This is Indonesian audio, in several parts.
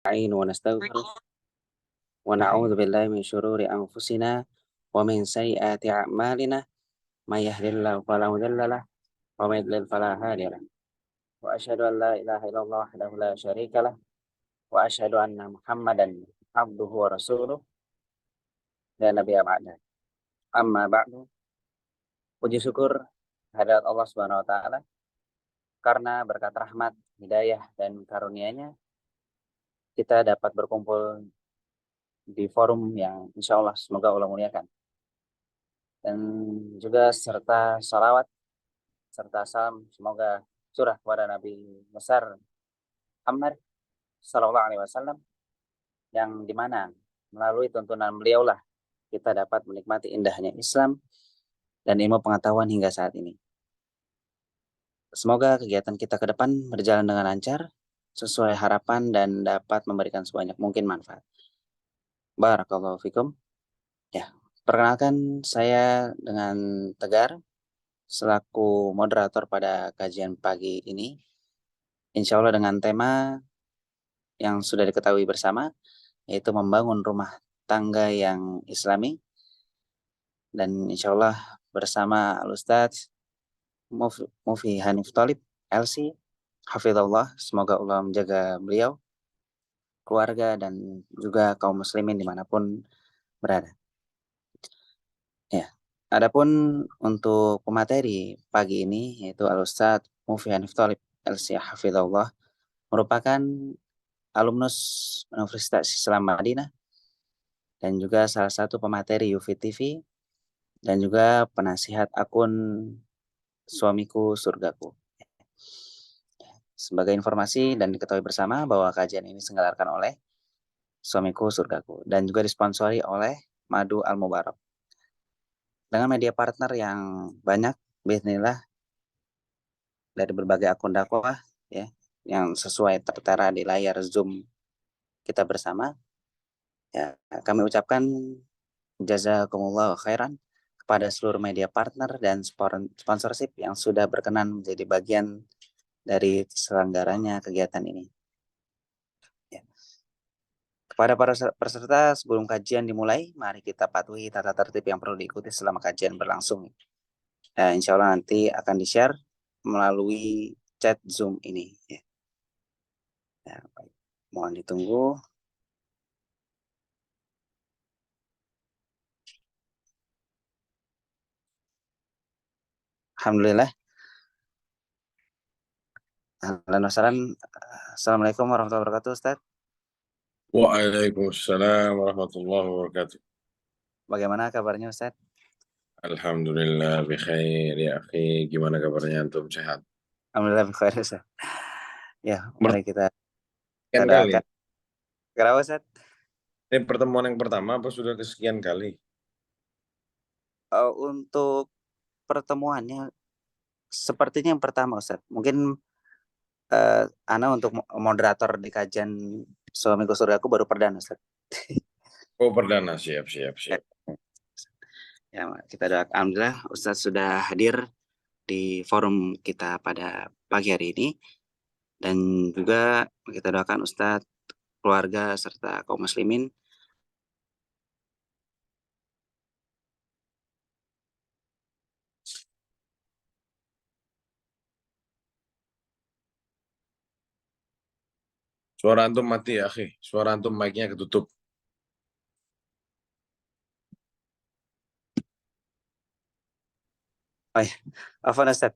نستعين ونستغفر ونعوذ بالله من شرور أنفسنا ومن سيئات أعمالنا من يهد الله فلا مضل له ومن يضلل فلا هادي له وأشهد أن لا إله إلا الله وحده لا شريك له وأشهد أن محمدا عبده ورسوله لا نبي بعده. Amma ba'du. Puji syukur kehadirat Allah Subhanahu wa taala karena berkat rahmat, hidayah dan karunia-Nya kita dapat berkumpul di forum yang insya Allah semoga Allah muliakan. Dan juga serta salawat serta salam semoga curah kepada Nabi besar Muhammad Sallallahu Alaihi Wasallam yang dimana melalui tuntunan beliaulah kita dapat menikmati indahnya Islam dan ilmu pengetahuan hingga saat ini. Semoga kegiatan kita ke depan berjalan dengan lancar, sesuai harapan dan dapat memberikan sebanyak mungkin manfaat. Barakallahu fikum. Ya, perkenalkan saya dengan Tegar selaku moderator pada kajian pagi ini. Insya Allah dengan tema yang sudah diketahui bersama, yaitu membangun rumah tangga yang islami. Dan insya Allah bersama Al-Ustadz Mufi Hanif Thalib, LC, Hafizullah, semoga Allah menjaga beliau, keluarga, dan juga kaum muslimin dimanapun berada. Ya, adapun untuk pemateri pagi ini, yaitu Al-Ustadz Mufi Hanif Thalib, LC, Hafizullah, merupakan alumnus Universitas Islam Madinah dan juga salah satu pemateri UFIT TV dan juga penasihat akun Suamiku Surgaku. Sebagai informasi dan diketahui bersama bahwa kajian ini diselenggarakan oleh Suamiku Surgaku dan juga disponsori oleh Madu Al Mubarak dengan media partner yang banyak, bismillah, dari berbagai akun dakwah ya, yang sesuai tertera di layar Zoom kita bersama. Ya, kami ucapkan jazakumullah khairan kepada seluruh media partner dan sponsorship yang sudah berkenan menjadi bagian dari terselenggaranya kegiatan ini. Ya. Kepada para peserta, sebelum kajian dimulai, mari kita patuhi tata tertib yang perlu diikuti selama kajian berlangsung. Insya Allah nanti akan di-share melalui chat Zoom ini. Ya, baik. Mohon ditunggu. Alhamdulillah. Assalamualaikum warahmatullahi wabarakatuh, Ustaz. Waalaikumsalam warahmatullahi wabarakatuh. Bagaimana kabarnya, Ustaz? Alhamdulillah bikhair ya akhi. Gimana kabarnya antum, sehat? Alhamdulillah bikhair, Ustaz. Ya, mari kita Sekian kali. doakan. Kenapa, Ustaz? Ini pertemuan yang pertama apa sudah kesekian kali? Untuk pertemuannya sepertinya yang pertama, Ustaz. Mungkin Ana untuk moderator di kajian Suamiku Surgaku baru perdana, Ustaz. Oh, perdana, siap. Ya, kita doakan. Alhamdulillah Ustaz sudah hadir di forum kita pada pagi hari ini. Dan juga kita doakan Ustaz, keluarga, serta kaum muslimin Suara antum mati ya akhi. Suara antum mic-nya ketutup. Afwan Ustaz.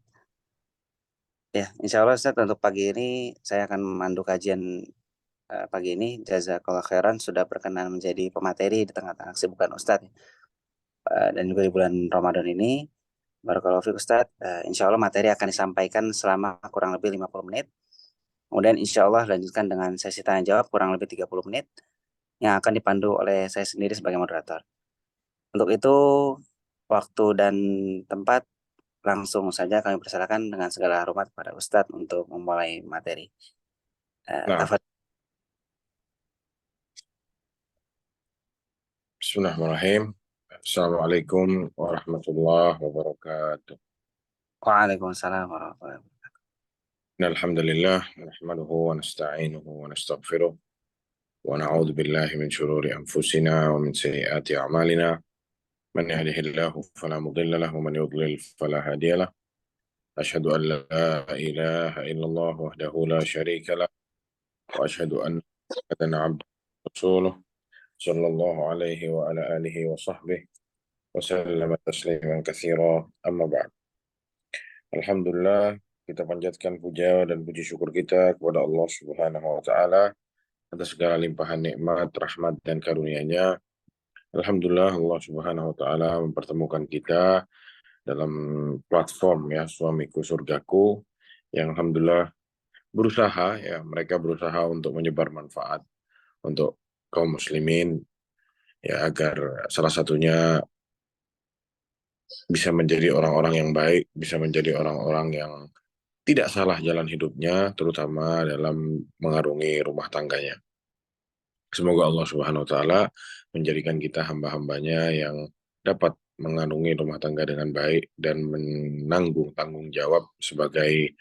Ya, insya Allah Ustaz untuk pagi ini saya akan memandu kajian pagi ini. Jazakallah khairan sudah berkenan menjadi pemateri di tengah-tengah kesibukan Ustaz. Dan juga di bulan Ramadan ini. Barakallahu fiik Ustaz. Insya Allah materi akan disampaikan selama kurang lebih 50 menit. Kemudian insya Allah lanjutkan dengan sesi tanya jawab kurang lebih 30 menit yang akan dipandu oleh saya sendiri sebagai moderator. Untuk itu, waktu dan tempat langsung saja kami persilakan dengan segala hormat pada Ustadz untuk memulai materi. Nah, Bismillahirrahmanirrahim. Assalamualaikum warahmatullahi wabarakatuh. Waalaikumsalam warahmatullahi wabarakatuh. Alhamdulillah, nahmaduhu wa nasta'inuhu wa nastaghfiruh. ونعوذ بالله من شرور أنفسنا ومن سيئات أعمالنا من يهده الله فلا مضل له ومن يضلل فلا هادي له أشهد أن لا إله إلا الله وحده لا شريك له وأشهد أن محمدا عبده ورسوله صلى الله عليه وعلى آله وصحبه وسلم تسليما كثيرا أما بعد. Alhamdulillah, kita panjatkan puja dan puji syukur kita kepada Allah Subhanahu wa taala atas segala limpahan nikmat, rahmat dan karunia-Nya. Alhamdulillah Allah Subhanahu wa taala mempertemukan kita dalam platform ya Suamiku Surgaku yang alhamdulillah berusaha ya mereka berusaha untuk menyebar manfaat untuk kaum muslimin ya agar salah satunya bisa menjadi orang-orang yang baik, bisa menjadi orang-orang yang tidak salah jalan hidupnya, terutama dalam mengarungi rumah tangganya. Semoga Allah Subhanahu wa taala menjadikan kita hamba-hambanya yang dapat mengarungi rumah tangga dengan baik dan menanggung tanggung jawab sebagai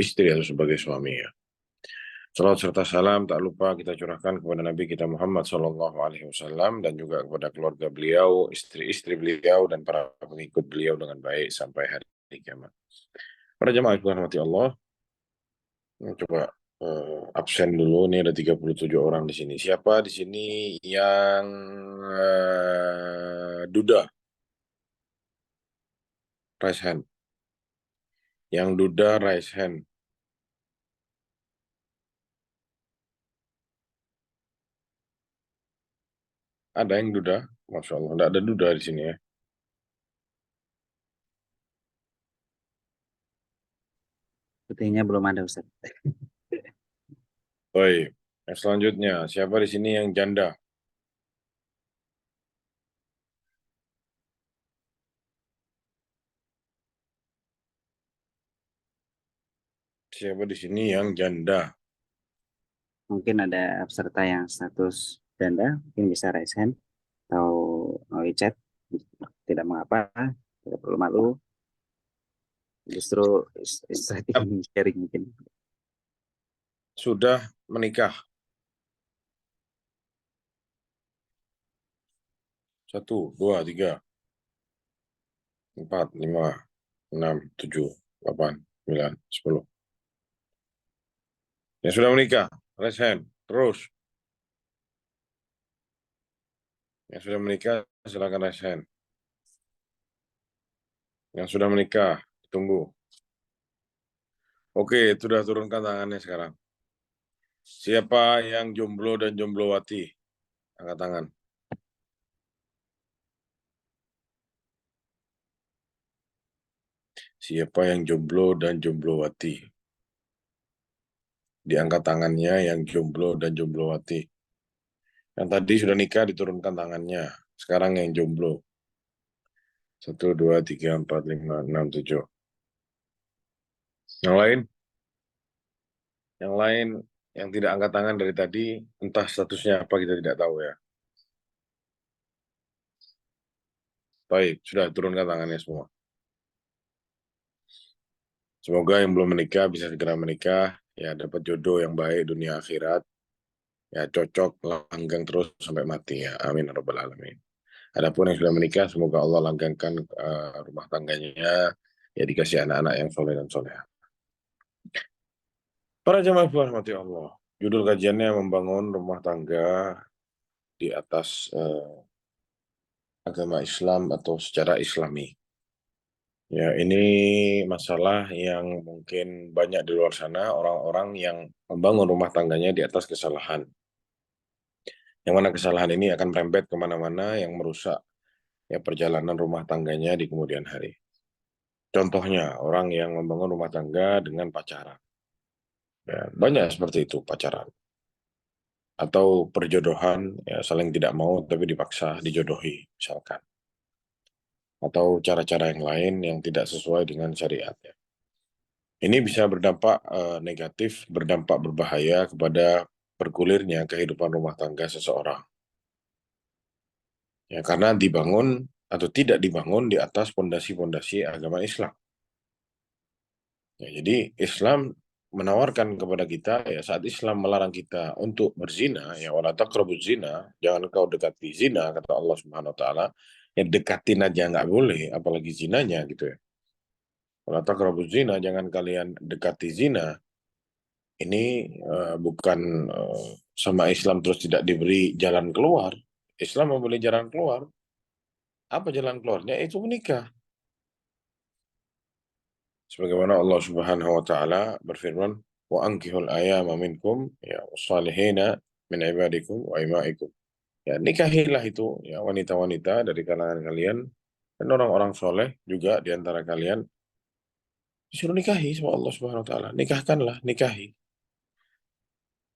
istri atau sebagai suami ya. Salam serta salam tak lupa kita curahkan kepada Nabi kita Muhammad SAW dan juga kepada keluarga beliau, istri-istri beliau dan para pengikut beliau dengan baik sampai hari kiamat. Para jemaah yang dirahmati Allah, coba absen dulu. Ini ada 37 orang di sini. Siapa di sini yang duda? Raise hand. Yang duda raise hand. Ada yang duda? Masya Allah, tidak ada duda di sini ya. Sepertinya belum ada, Ustaz. Baik. Yang selanjutnya, siapa di sini yang janda? Siapa di sini yang janda? Mungkin ada peserta yang status janda, mungkin bisa raise hand atau melalui chat. Tidak mengapa, tidak perlu malu. Justru strategi sharing mungkin. Sudah menikah? 1, 2, 3, 4, 5, 6, 7, 8, 9, 10. Yang sudah menikah, raise hand. Terus. Yang sudah menikah, silakan raise hand. Yang sudah menikah, tunggu. Oke, sudah turunkan tangannya sekarang. Siapa yang jomblo dan jomblowati? Angkat tangan. Siapa yang jomblo dan jomblowati? Diangkat tangannya yang jomblo dan jomblowati. Yang tadi sudah nikah diturunkan tangannya. Sekarang yang jomblo. 1, 2, 3, 4, 5, 6, 7. Yang lain? Yang lain yang tidak angkat tangan dari tadi, entah statusnya apa kita tidak tahu ya. Baik, sudah turunkan tangannya semua. Semoga yang belum menikah bisa segera menikah, ya dapat jodoh yang baik dunia akhirat, ya cocok, langgeng terus sampai mati ya. Amin ya rabbal alamin. Adapun yang sudah menikah, semoga Allah langgengkan rumah tangganya, ya dikasih anak-anak yang soleh dan soleh. Para jemaah rahmati Allah, judul kajiannya membangun rumah tangga di atas agama Islam atau secara Islami. Ya, ini masalah yang mungkin banyak di luar sana orang-orang yang membangun rumah tangganya di atas kesalahan. Yang mana kesalahan ini akan merembet kemana-mana yang merusak ya perjalanan rumah tangganya di kemudian hari. Contohnya, orang yang membangun rumah tangga dengan pacaran. Ya, banyak seperti itu pacaran. Atau perjodohan, ya saling tidak mau tapi dipaksa dijodohi, misalkan. Atau cara-cara yang lain yang tidak sesuai dengan syariat. Ya. Ini bisa berdampak negatif, berdampak berbahaya kepada bergulirnya kehidupan rumah tangga seseorang. Ya, karena dibangun atau tidak dibangun di atas pondasi-pondasi agama Islam. Ya, jadi Islam menawarkan kepada kita ya saat Islam melarang kita untuk berzina ya wala taqrabuz zina, jangan kau dekati zina kata Allah Subhanahu wa taala. Ya dekatin aja nggak boleh apalagi zinanya gitu ya. Wala taqrabuz zina, jangan kalian dekati zina. Ini bukan sama Islam terus tidak diberi jalan keluar. Islam memberi jalan keluar. Apa jalan keluarnya? Itu menikah. Sebagaimana Allah Subhanahu wa taala berfirman, "Wa ankihul ayama minkum ya wassalihina min ibadikum wa imaikum." Ya, nikahilah itu ya wanita-wanita dari kalangan kalian dan orang-orang soleh juga di antara kalian disuruh nikahi sama Allah Subhanahu wa taala. Nikahkanlah, nikahi.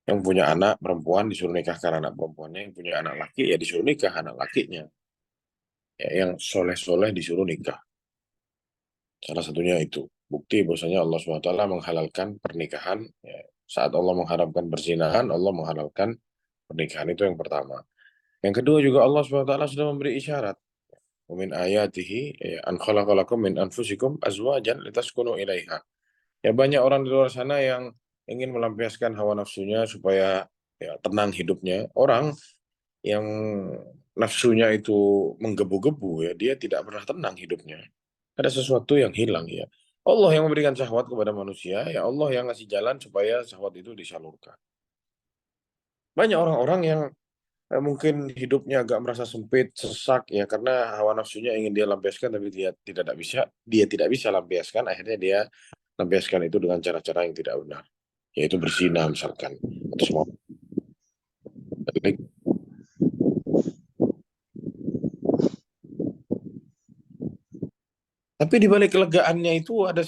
Yang punya anak perempuan disuruh nikahkan anak perempuannya, yang punya anak laki ya disuruh nikah anak lakinya. Ya, yang soleh-soleh disuruh nikah. Salah satunya itu. Bukti bahwasanya Allah SWT menghalalkan pernikahan. Ya, saat Allah mengharamkan perzinahan, Allah menghalalkan pernikahan itu yang pertama. Yang kedua juga Allah SWT sudah memberi isyarat. Min ayatihi ya, an khalaqalakum min anfusikum azwajan litaskunu ilaiha. Ya banyak orang di luar sana yang ingin melampiaskan hawa nafsunya supaya ya, tenang hidupnya. Orang yang nafsunya itu menggebu-gebu ya, dia tidak pernah tenang hidupnya. Ada sesuatu yang hilang ya. Allah yang memberikan syahwat kepada manusia, ya Allah yang ngasih jalan supaya syahwat itu disalurkan. Banyak orang-orang yang mungkin hidupnya agak merasa sempit, sesak ya karena hawa nafsunya ingin dia lampiaskan tapi dia tidak bisa lampiaskan, akhirnya dia lampiaskan itu dengan cara-cara yang tidak benar, yaitu berzina misalkan atau semua. Tapi di balik kelegaannya itu ada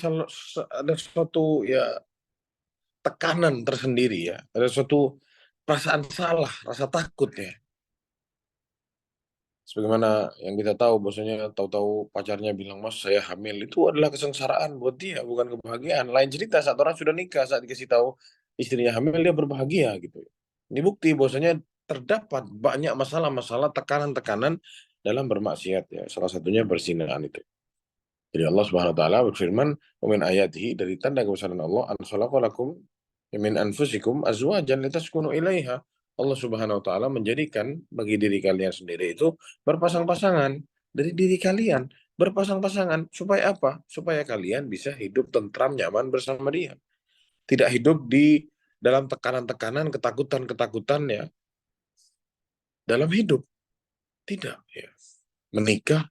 suatu ya tekanan tersendiri ya, ada suatu perasaan salah, rasa takut ya. Sebagaimana yang kita tahu, bahwasanya tahu-tahu pacarnya bilang, "Mas, saya hamil." Itu adalah kesengsaraan buat dia, bukan kebahagiaan. Lain cerita saat orang sudah nikah, saat dikasih tahu istrinya hamil, dia berbahagia gitu. Ini bukti bahwasanya terdapat banyak masalah-masalah, tekanan-tekanan dalam bermaksiat ya. Salah satunya perzinahan itu. Jadi Allah Subhanahu wa taala berfirman, "Wa min ayatihi," dari tanda kebesaran Allah, "an khalaqalakum min anfusikum azwajan litaskunu ilaiha." Allah Subhanahu wa taala menjadikan bagi diri kalian sendiri itu berpasang-pasangan dari diri kalian, berpasang-pasangan supaya apa? Supaya kalian bisa hidup tentram nyaman bersama dia. Tidak hidup di dalam tekanan-tekanan, ketakutan-ketakutan ya dalam hidup. Tidak ya. Menikah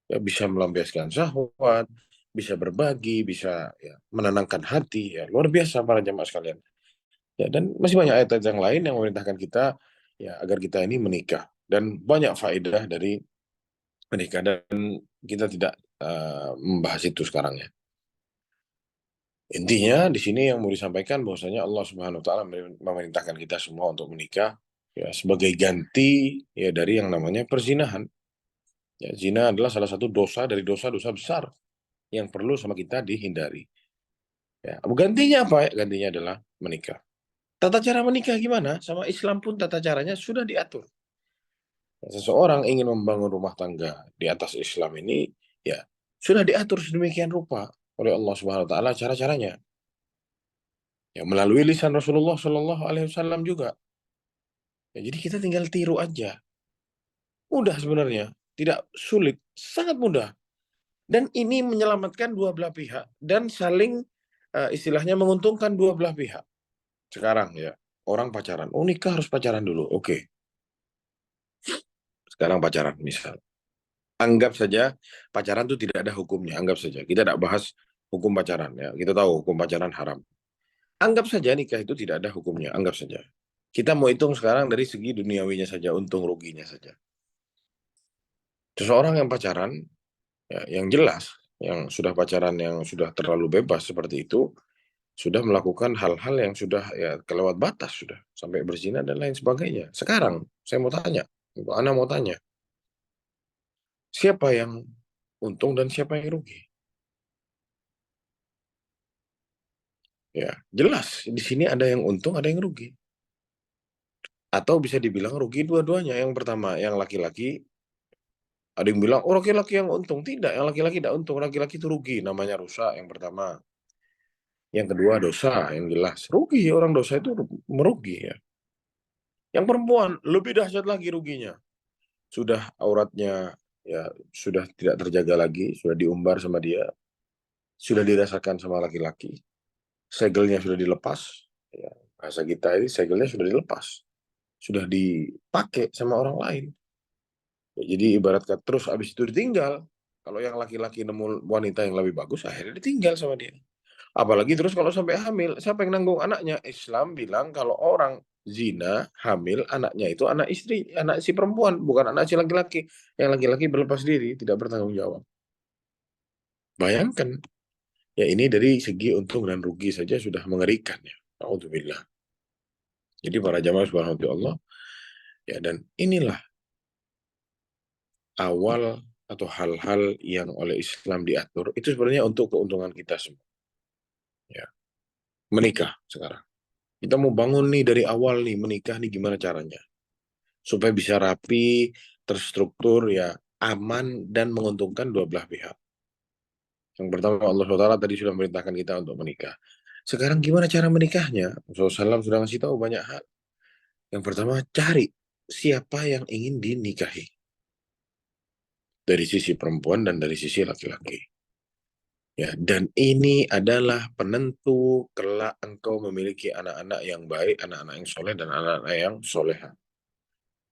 ya bisa melampiaskan syahwat, bisa berbagi, bisa ya, menenangkan hati ya. Luar biasa para jamaah sekalian. Ya, dan masih banyak ayat-ayat yang lain yang memerintahkan kita ya agar kita ini menikah dan banyak faedah dari menikah dan kita tidak membahas itu sekarang ya. Intinya di sini yang mau disampaikan bahwasanya Allah Subhanahu wa taala memerintahkan kita semua untuk menikah ya sebagai ganti ya dari yang namanya perzinahan. Ya, zina adalah salah satu dosa dari dosa-dosa besar yang perlu sama kita dihindari. Ya, gantinya apa? Gantinya adalah menikah. Tata cara menikah gimana? Sama Islam pun tata caranya sudah diatur. Seseorang ingin membangun rumah tangga di atas Islam ini, ya sudah diatur sedemikian rupa oleh Allah Subhanahu Wa Taala cara-caranya. Ya melalui lisan Rasulullah Shallallahu Alaihi Wasallam juga. Ya, jadi kita tinggal tiru aja. Mudah sebenarnya, tidak sulit, sangat mudah. Dan ini menyelamatkan dua belah pihak dan saling istilahnya menguntungkan dua belah pihak. Sekarang ya orang pacaran, oh nikah harus pacaran dulu, oke. Sekarang pacaran misal. Anggap saja pacaran itu tidak ada hukumnya, anggap saja. Kita tidak bahas hukum pacaran ya. Kita tahu hukum pacaran haram. Anggap saja nikah itu tidak ada hukumnya, anggap saja. Kita mau hitung sekarang dari segi duniawinya saja, untung ruginya saja. Seseorang yang pacaran, ya, yang jelas, yang sudah pacaran yang sudah terlalu bebas seperti itu, sudah melakukan hal-hal yang sudah ya kelewat batas sudah sampai berzina dan lain sebagainya. Sekarang saya mau tanya, Ana mau tanya, siapa yang untung dan siapa yang rugi? Ya, jelas di sini ada yang untung, ada yang rugi. Atau bisa dibilang rugi dua-duanya. Yang pertama, yang laki-laki, ada yang bilang, oh laki-laki yang untung. Tidak, yang laki-laki tidak untung. Laki-laki itu rugi, namanya rusak yang pertama. Yang kedua dosa yang jelas. Rugi, orang dosa itu merugi ya. Yang perempuan lebih dahsyat lagi ruginya. Sudah auratnya ya sudah tidak terjaga lagi, sudah diumbar sama dia, sudah dirasakan sama laki-laki. Segelnya sudah dilepas. Ya, bahasa kita ini segelnya sudah dilepas. Sudah dipakai sama orang lain. Ya, jadi ibarat kata terus abis itu ditinggal. Kalau yang laki-laki nemu wanita yang lebih bagus, akhirnya ditinggal sama dia. Apalagi terus kalau sampai hamil, siapa yang nanggung anaknya? Islam bilang kalau orang zina, hamil, anaknya itu anak istri, anak si perempuan, bukan anak si laki-laki. Yang laki-laki berlepas diri, tidak bertanggung jawab. Bayangkan, ya ini dari segi untung dan rugi saja sudah mengerikan ya. Alhamdulillah. Jadi para jamaah subhanahu wa ta'ala, ya dan inilah awal atau hal-hal yang oleh Islam diatur, itu sebenarnya untuk keuntungan kita semua. Ya. Menikah sekarang. Kita mau bangun nih dari awal nih, menikah nih gimana caranya? Supaya bisa rapi, terstruktur, ya aman, dan menguntungkan dua belah pihak. Yang pertama Allah SWT tadi sudah memerintahkan kita untuk menikah. Sekarang gimana cara menikahnya? Rasulullah SAW sudah ngasih tahu banyak hal. Yang pertama, cari siapa yang ingin dinikahi. Dari sisi perempuan dan dari sisi laki-laki. Ya, dan ini adalah penentu kelak engkau memiliki anak-anak yang baik, anak-anak yang soleh, dan anak-anak yang soleha.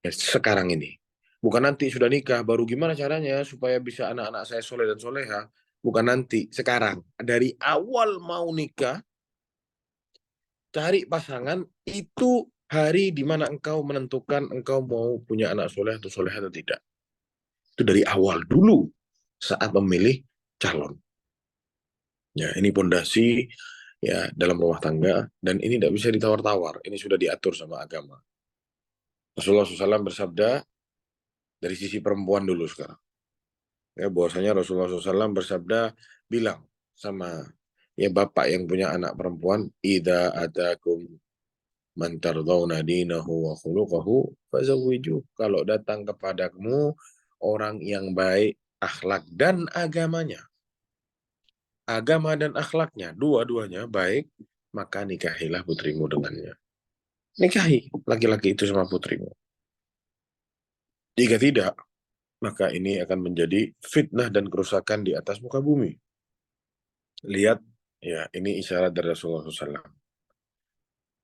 Ya, sekarang ini. Bukan nanti sudah nikah, baru gimana caranya supaya bisa anak-anak saya soleh dan soleha. Bukan nanti, sekarang. Dari awal mau nikah, cari pasangan, itu hari di mana engkau menentukan engkau mau punya anak soleh atau soleha atau tidak. Itu dari awal dulu saat memilih calon. Ya, ini pondasi ya dalam rumah tangga dan ini tidak bisa ditawar-tawar. Ini sudah diatur sama agama. Rasulullah SAW bersabda dari sisi perempuan dulu sekarang. Ya, bahwasanya Rasulullah SAW bersabda bilang sama ya bapak yang punya anak perempuan, "Idza atakum man tardawna dinahu wa khuluquhu fazawwiju." Kalau datang kepadamu orang yang baik akhlak dan agamanya, agama dan akhlaknya, dua-duanya baik, maka nikahilah putrimu dengannya. Nikahi laki-laki itu sama putrimu. Jika tidak, maka ini akan menjadi fitnah dan kerusakan di atas muka bumi. Lihat, ya ini isyarat dari Rasulullah SAW.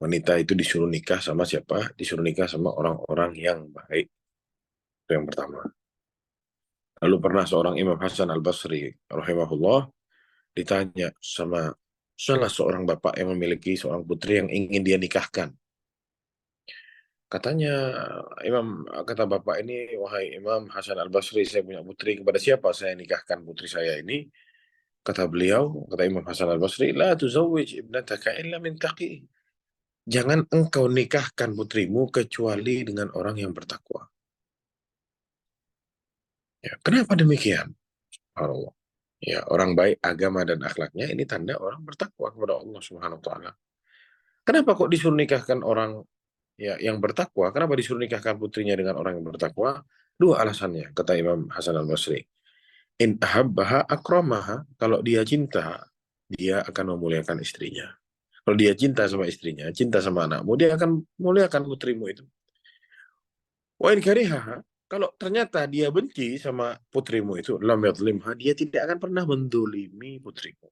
Wanita itu disuruh nikah sama siapa? Disuruh nikah sama orang-orang yang baik. Itu yang pertama. Lalu pernah seorang Imam Hasan Al-Basri, rahimahullah, ditanya sama salah seorang bapak yang memiliki seorang putri yang ingin dia nikahkan. Katanya kata bapak ini, wahai Imam Hasan Al-Basri, saya punya putri, kepada siapa saya nikahkan putri saya ini? Kata beliau, kata Imam Hasan Al-Basri, la tuzawwij ibnataka illa min taqi. Jangan engkau nikahkan putrimu kecuali dengan orang yang bertakwa. Ya, kenapa demikian? Allah. Ya, orang baik agama dan akhlaknya ini tanda orang bertakwa kepada Allah Subhanahu wa taala. Kenapa kok disuruh nikahkan orang ya yang bertakwa? Kenapa disuruh nikahkan putrinya dengan orang yang bertakwa? Dua alasannya, kata Imam Hasan Al-Basri. In ahabbaha akramaha. Kalau dia cinta, dia akan memuliakan istrinya. Kalau dia cinta sama istrinya, cinta sama anakmu, dia akan muliakan putrimu itu. Wa in karihaha. Kalau ternyata dia benci sama putrimu itu, lam yadlimha, dia tidak akan pernah mendolimi putrimu.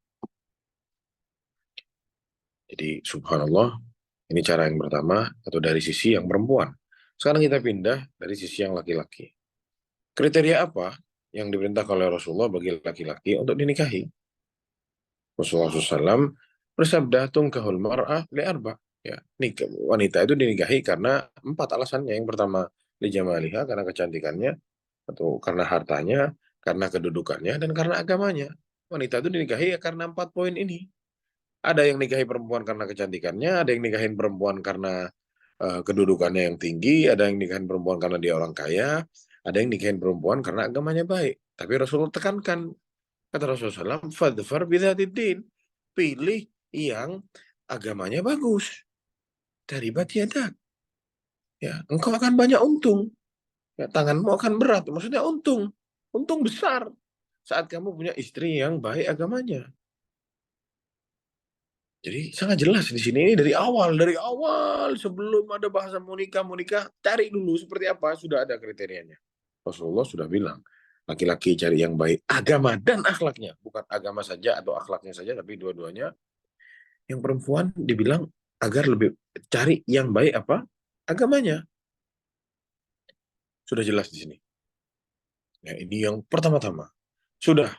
Jadi subhanallah, ini cara yang pertama, atau dari sisi yang perempuan. Sekarang kita pindah dari sisi yang laki-laki. Kriteria apa yang diperintahkan oleh Rasulullah bagi laki-laki untuk dinikahi? Rasulullah SAW bersabda, tungkahul mar'ah li'arba. Ya, wanita itu dinikahi karena empat alasannya. Yang pertama, li jamaliha, karena kecantikannya, atau karena hartanya, karena kedudukannya, dan karena agamanya. Wanita itu dinikahi ya karena empat poin ini. Ada yang nikahi perempuan karena kecantikannya, ada yang nikahin perempuan karena kedudukannya yang tinggi, ada yang nikahin perempuan karena dia orang kaya, ada yang nikahin perempuan karena agamanya baik. Tapi Rasulullah tekankan, kata Rasulullah SAW, fadfar bidzatiddin. Pilih yang agamanya bagus. Taribat yadak. Ya, engkau akan banyak untung. Ya, tanganmu akan berat. Maksudnya untung. Untung besar saat kamu punya istri yang baik agamanya. Jadi sangat jelas di sini ini dari awal sebelum ada bahasa mau nikah, cari dulu seperti apa, sudah ada kriterianya. Rasulullah sudah bilang, laki-laki cari yang baik agama dan akhlaknya, bukan agama saja atau akhlaknya saja, tapi dua-duanya. Yang perempuan dibilang agar lebih cari yang baik apa? Agamanya. Sudah jelas di sini. Ya, ini yang pertama-tama. Sudah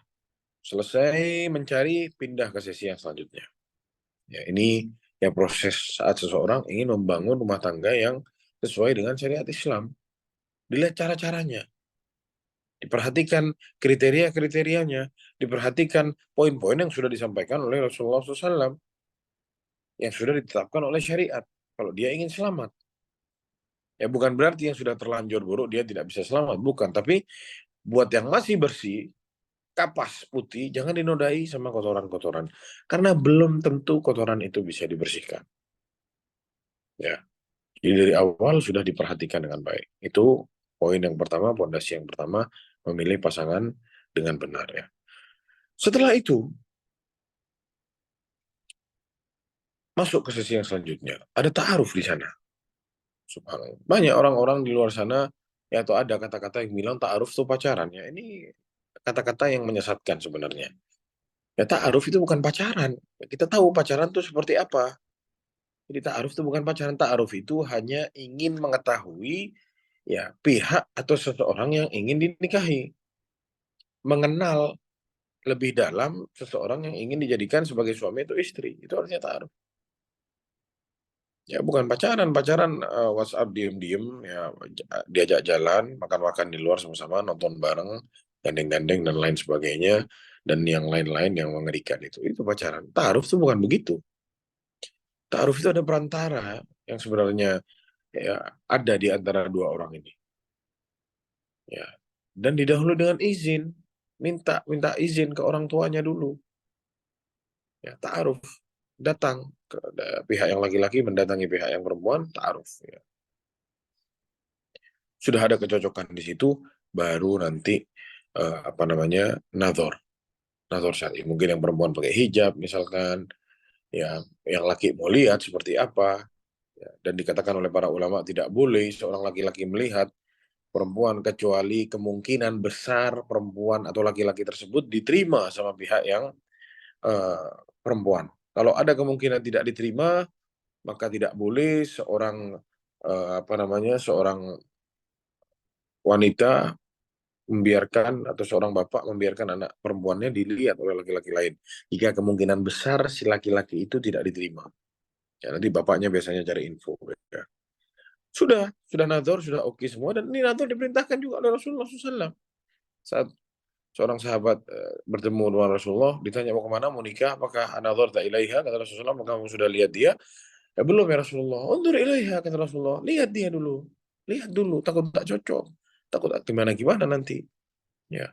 selesai mencari, pindah ke sesi yang selanjutnya. Ya, ini ya proses saat seseorang ingin membangun rumah tangga yang sesuai dengan syariat Islam. Dilihat cara-caranya, diperhatikan kriteria-kriterianya, diperhatikan poin-poin yang sudah disampaikan oleh Rasulullah SAW, yang sudah ditetapkan oleh syariat. Kalau dia ingin selamat, ya bukan berarti yang sudah terlanjur buruk dia tidak bisa selamat, bukan. Tapi buat yang masih bersih, kapas putih, jangan dinodai sama kotoran-kotoran. Karena belum tentu kotoran itu bisa dibersihkan. Ya, jadi dari awal sudah diperhatikan dengan baik. Itu poin yang pertama, pondasi yang pertama, memilih pasangan dengan benar ya. Setelah itu, masuk ke sesi yang selanjutnya. Ada ta'aruf di sana. Subhanallah. Banyak orang-orang di luar sana, ya atau ada kata-kata yang bilang ta'aruf itu pacaran. Ya, ini kata-kata yang menyesatkan sebenarnya. Ya ta'aruf itu bukan pacaran. Ya, kita tahu pacaran itu seperti apa. Jadi ta'aruf itu bukan pacaran. Ta'aruf itu hanya ingin mengetahui ya pihak atau seseorang yang ingin dinikahi. Mengenal lebih dalam seseorang yang ingin dijadikan sebagai suami atau istri. Itu artinya ta'aruf. Ya bukan pacaran, WhatsApp diem-diem, ya diajak jalan, makan-makan di luar sama-sama, nonton bareng, gandeng-gandeng dan lain sebagainya, dan yang lain-lain yang mengerikan itu pacaran. Ta'aruf itu bukan begitu. Ta'aruf itu ada perantara yang sebenarnya ya ada di antara dua orang ini. Ya. Dan didahului dengan izin, minta minta izin ke orang tuanya dulu. Ya, ta'aruf, datang ke pihak yang laki-laki mendatangi pihak yang perempuan, ta'aruf. Ya. Sudah ada kecocokan di situ, baru nanti apa namanya nazar syar'i. Mungkin yang perempuan pakai hijab misalkan, ya yang laki mau lihat seperti apa. Ya, dan dikatakan oleh para ulama tidak boleh seorang laki-laki melihat perempuan kecuali kemungkinan besar perempuan atau laki-laki tersebut diterima sama pihak yang eh, perempuan. Kalau ada kemungkinan tidak diterima, maka tidak boleh seorang apa namanya seorang wanita membiarkan atau seorang bapak membiarkan anak perempuannya dilihat oleh laki-laki lain. Jika kemungkinan besar si laki-laki itu tidak diterima. Ya, nanti bapaknya biasanya cari info. Ya. Sudah nazar, sudah oke semua. Dan ini nazar diperintahkan juga oleh Rasulullah SAW. Saat seorang sahabat bertemu dengan Rasulullah, ditanya mau kemana, mau nikah, apakah nazar tak ilaiha, kata Rasulullah, maka kamu sudah lihat dia? Ya belum ya Rasulullah. Undur ilaiha, kata Rasulullah. Lihat dia dulu. Lihat dulu, takut tak cocok. Takut gimana-gimana nanti. Ya.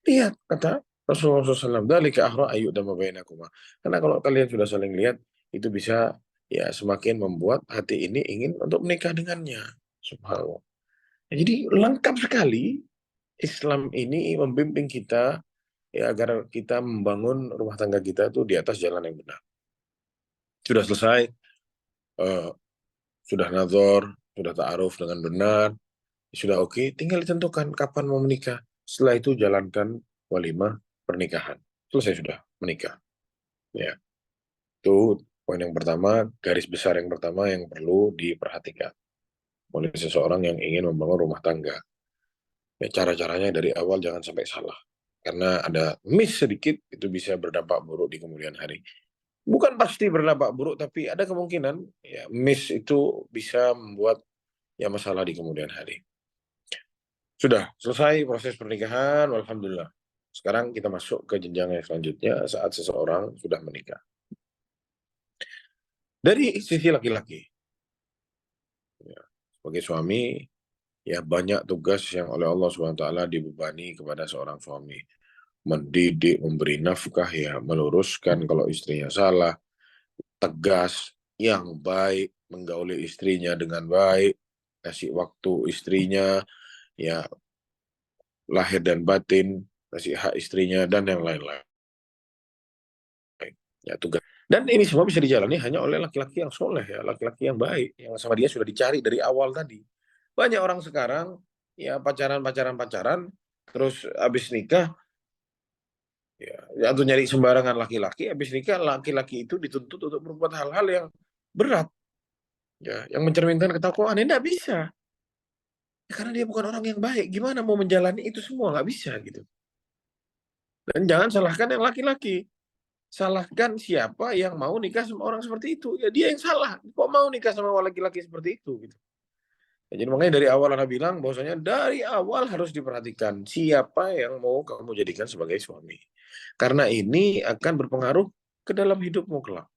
Lihat, kata Rasulullah SAW. Dalika ahra ayu dama bainakuma. Karena kalau kalian sudah saling lihat, itu bisa ya semakin membuat hati ini ingin untuk menikah dengannya. Subhanallah. Ya, jadi lengkap sekali Islam ini membimbing kita ya agar kita membangun rumah tangga kita itu di atas jalan yang benar. Sudah selesai, eh, sudah nazar, sudah ta'aruf dengan benar, sudah oke, tinggal ditentukan kapan mau menikah. Setelah itu jalankan walimah pernikahan. Selesai sudah menikah. Ya, itu poin yang pertama, garis besar yang pertama yang perlu diperhatikan oleh seseorang yang ingin membangun rumah tangga. Ya, cara-caranya dari awal jangan sampai salah. Karena ada miss sedikit, itu bisa berdampak buruk di kemudian hari. Bukan pasti berdampak buruk, tapi ada kemungkinan ya miss itu bisa membuat ya masalah di kemudian hari. Sudah selesai proses pernikahan, alhamdulillah. Sekarang kita masuk ke jenjang yang selanjutnya saat seseorang sudah menikah. Dari sisi laki-laki, ya, sebagai suami, ya banyak tugas yang oleh Allah SWT dibebani kepada seorang suami. Mendidik, memberi nafkah, ya meluruskan kalau istrinya salah, tegas, yang baik, menggauli istrinya dengan baik, kasih waktu istrinya, ya lahir dan batin, kasih hak istrinya, dan yang lain-lain. Ya, tugas. Dan ini semua bisa dijalani hanya oleh laki-laki yang soleh ya, laki-laki yang baik, yang sama dia sudah dicari dari awal tadi. Banyak orang sekarang ya pacaran, terus habis nikah ya, atau nyari sembarangan laki-laki, habis nikah laki-laki itu dituntut untuk berbuat hal-hal yang berat, ya, yang mencerminkan ketakwaan. Ini tidak bisa, ya, karena dia bukan orang yang baik. Gimana mau menjalani itu semua? Nggak bisa gitu. Dan jangan salahkan yang laki-laki. Salahkan siapa yang mau nikah sama orang seperti itu. Ya dia yang salah. Kok mau nikah sama laki-laki seperti itu? Gitu. Ya, jadi makanya dari awal Anda bilang bahwasanya dari awal harus diperhatikan siapa yang mau kamu jadikan sebagai suami. Karena ini akan berpengaruh ke dalam hidupmu kelak.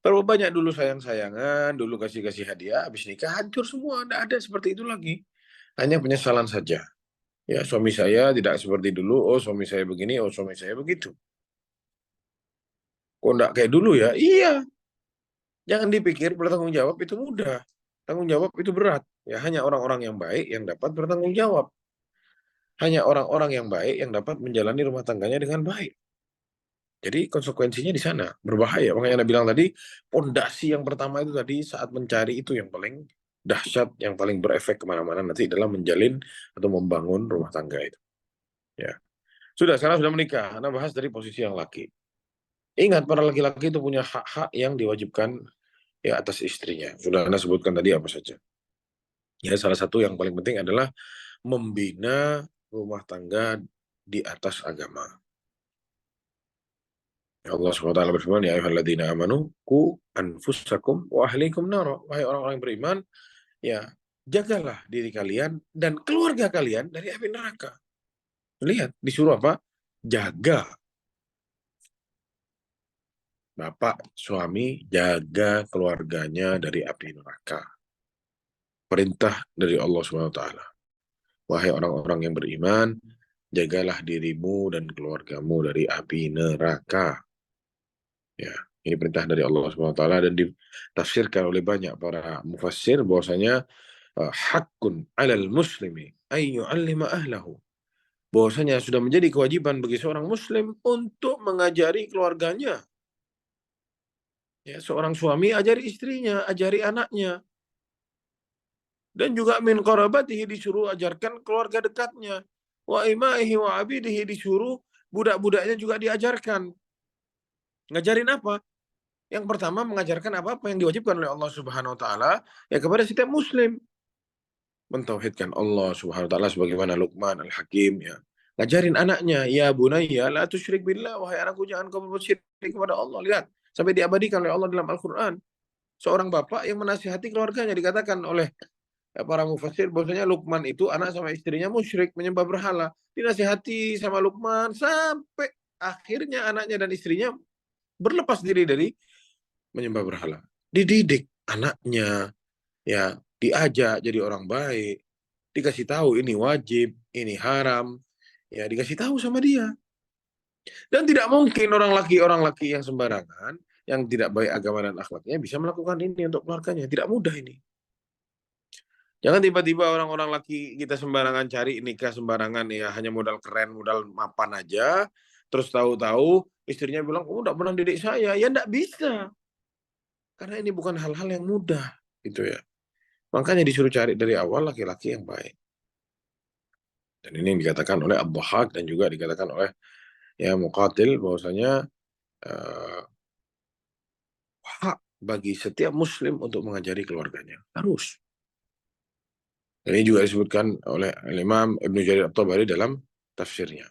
Kalau banyak dulu sayang-sayangan, dulu kasih-kasih hadiah, habis nikah hancur semua. Tidak ada seperti itu lagi. Hanya penyesalan saja. Ya, suami saya tidak seperti dulu. Oh, suami saya begini. Oh, suami saya begitu. Kok enggak kayak dulu ya? Iya. Jangan dipikir bertanggung jawab itu mudah. Tanggung jawab itu berat. Ya, hanya orang-orang yang baik yang dapat bertanggung jawab. Hanya orang-orang yang baik yang dapat menjalani rumah tangganya dengan baik. Jadi konsekuensinya di sana. Berbahaya. Makanya Anda bilang tadi, pondasi yang pertama itu tadi saat mencari itu yang paling dahsyat, yang paling berefek kemana-mana nanti dalam menjalin atau membangun rumah tangga itu. Ya. Sekarang sudah menikah. Anda bahas dari posisi yang laki. Ingat, para laki-laki itu punya hak-hak yang diwajibkan ya atas istrinya. Sudah Anda sebutkan tadi apa saja. Ya, salah satu yang paling penting adalah membina rumah tangga di atas agama. Ya Allah SWT berfirman, ya ayyuhalladzina amanu ku anfusakum wa ahlikum nara. Wahai orang-orang yang beriman, ya jagalah diri kalian dan keluarga kalian dari api neraka. Lihat, disuruh apa? Jaga. Bapak, suami, jaga keluarganya dari api neraka. Perintah dari Allah SWT. Wahai orang-orang yang beriman, jagalah dirimu dan keluargamu dari api neraka. Ya, ini perintah dari Allah SWT dan ditafsirkan oleh banyak para mufassir bahwasanya hakun 'alal muslimi ay yu'allima ahlahu. Bahwasanya sudah menjadi kewajiban bagi seorang muslim untuk mengajari keluarganya. Ya, seorang suami ajari istrinya, ajari anaknya. Dan juga min qarabatihi disuruh ajarkan keluarga dekatnya. Wa imaihi wa abidihi disuruh budak-budaknya juga diajarkan. Ngajarin apa? Yang pertama mengajarkan apa-apa yang diwajibkan oleh Allah Subhanahu wa taala ya kepada setiap muslim. Mentauhidkan Allah Subhanahu wa taala sebagaimana Luqman Al-Hakim ya. Ngajarin anaknya, ya bunayya la tusyrik billah, wahai anakku jangan kau berbuat syirik kepada Allah. Lihat, sampai diabadikan oleh Allah dalam Al-Qur'an. Seorang bapak yang menasihati keluarganya dikatakan oleh para mufassir bahwasanya Luqman itu anak sama istrinya musyrik menyembah berhala. Dinasihati sama Luqman sampai akhirnya anaknya dan istrinya berlepas diri dari menyembah berhala. Dididik anaknya, ya diajak jadi orang baik, dikasih tahu ini wajib, ini haram, ya dikasih tahu sama dia. Dan tidak mungkin orang laki yang sembarangan, yang tidak baik agama dan akhlaknya bisa melakukan ini untuk keluarganya. Tidak mudah ini. Jangan tiba-tiba orang-orang laki kita sembarangan cari nikah sembarangan ya hanya modal keren, modal mapan aja. Terus tahu-tahu istrinya bilang, kamu tidak pernah didik saya. Ya tidak bisa. Karena ini bukan hal-hal yang mudah. Gitu ya. Makanya disuruh cari dari awal laki-laki yang baik. Dan ini yang dikatakan oleh Ad-Dhahhak dan juga dikatakan oleh ya Muqatil bahwasanya eh, hak bagi setiap muslim untuk mengajari keluarganya. Harus. Dan ini juga disebutkan oleh Imam Ibnu Jarir At-Tabari dalam tafsirnya.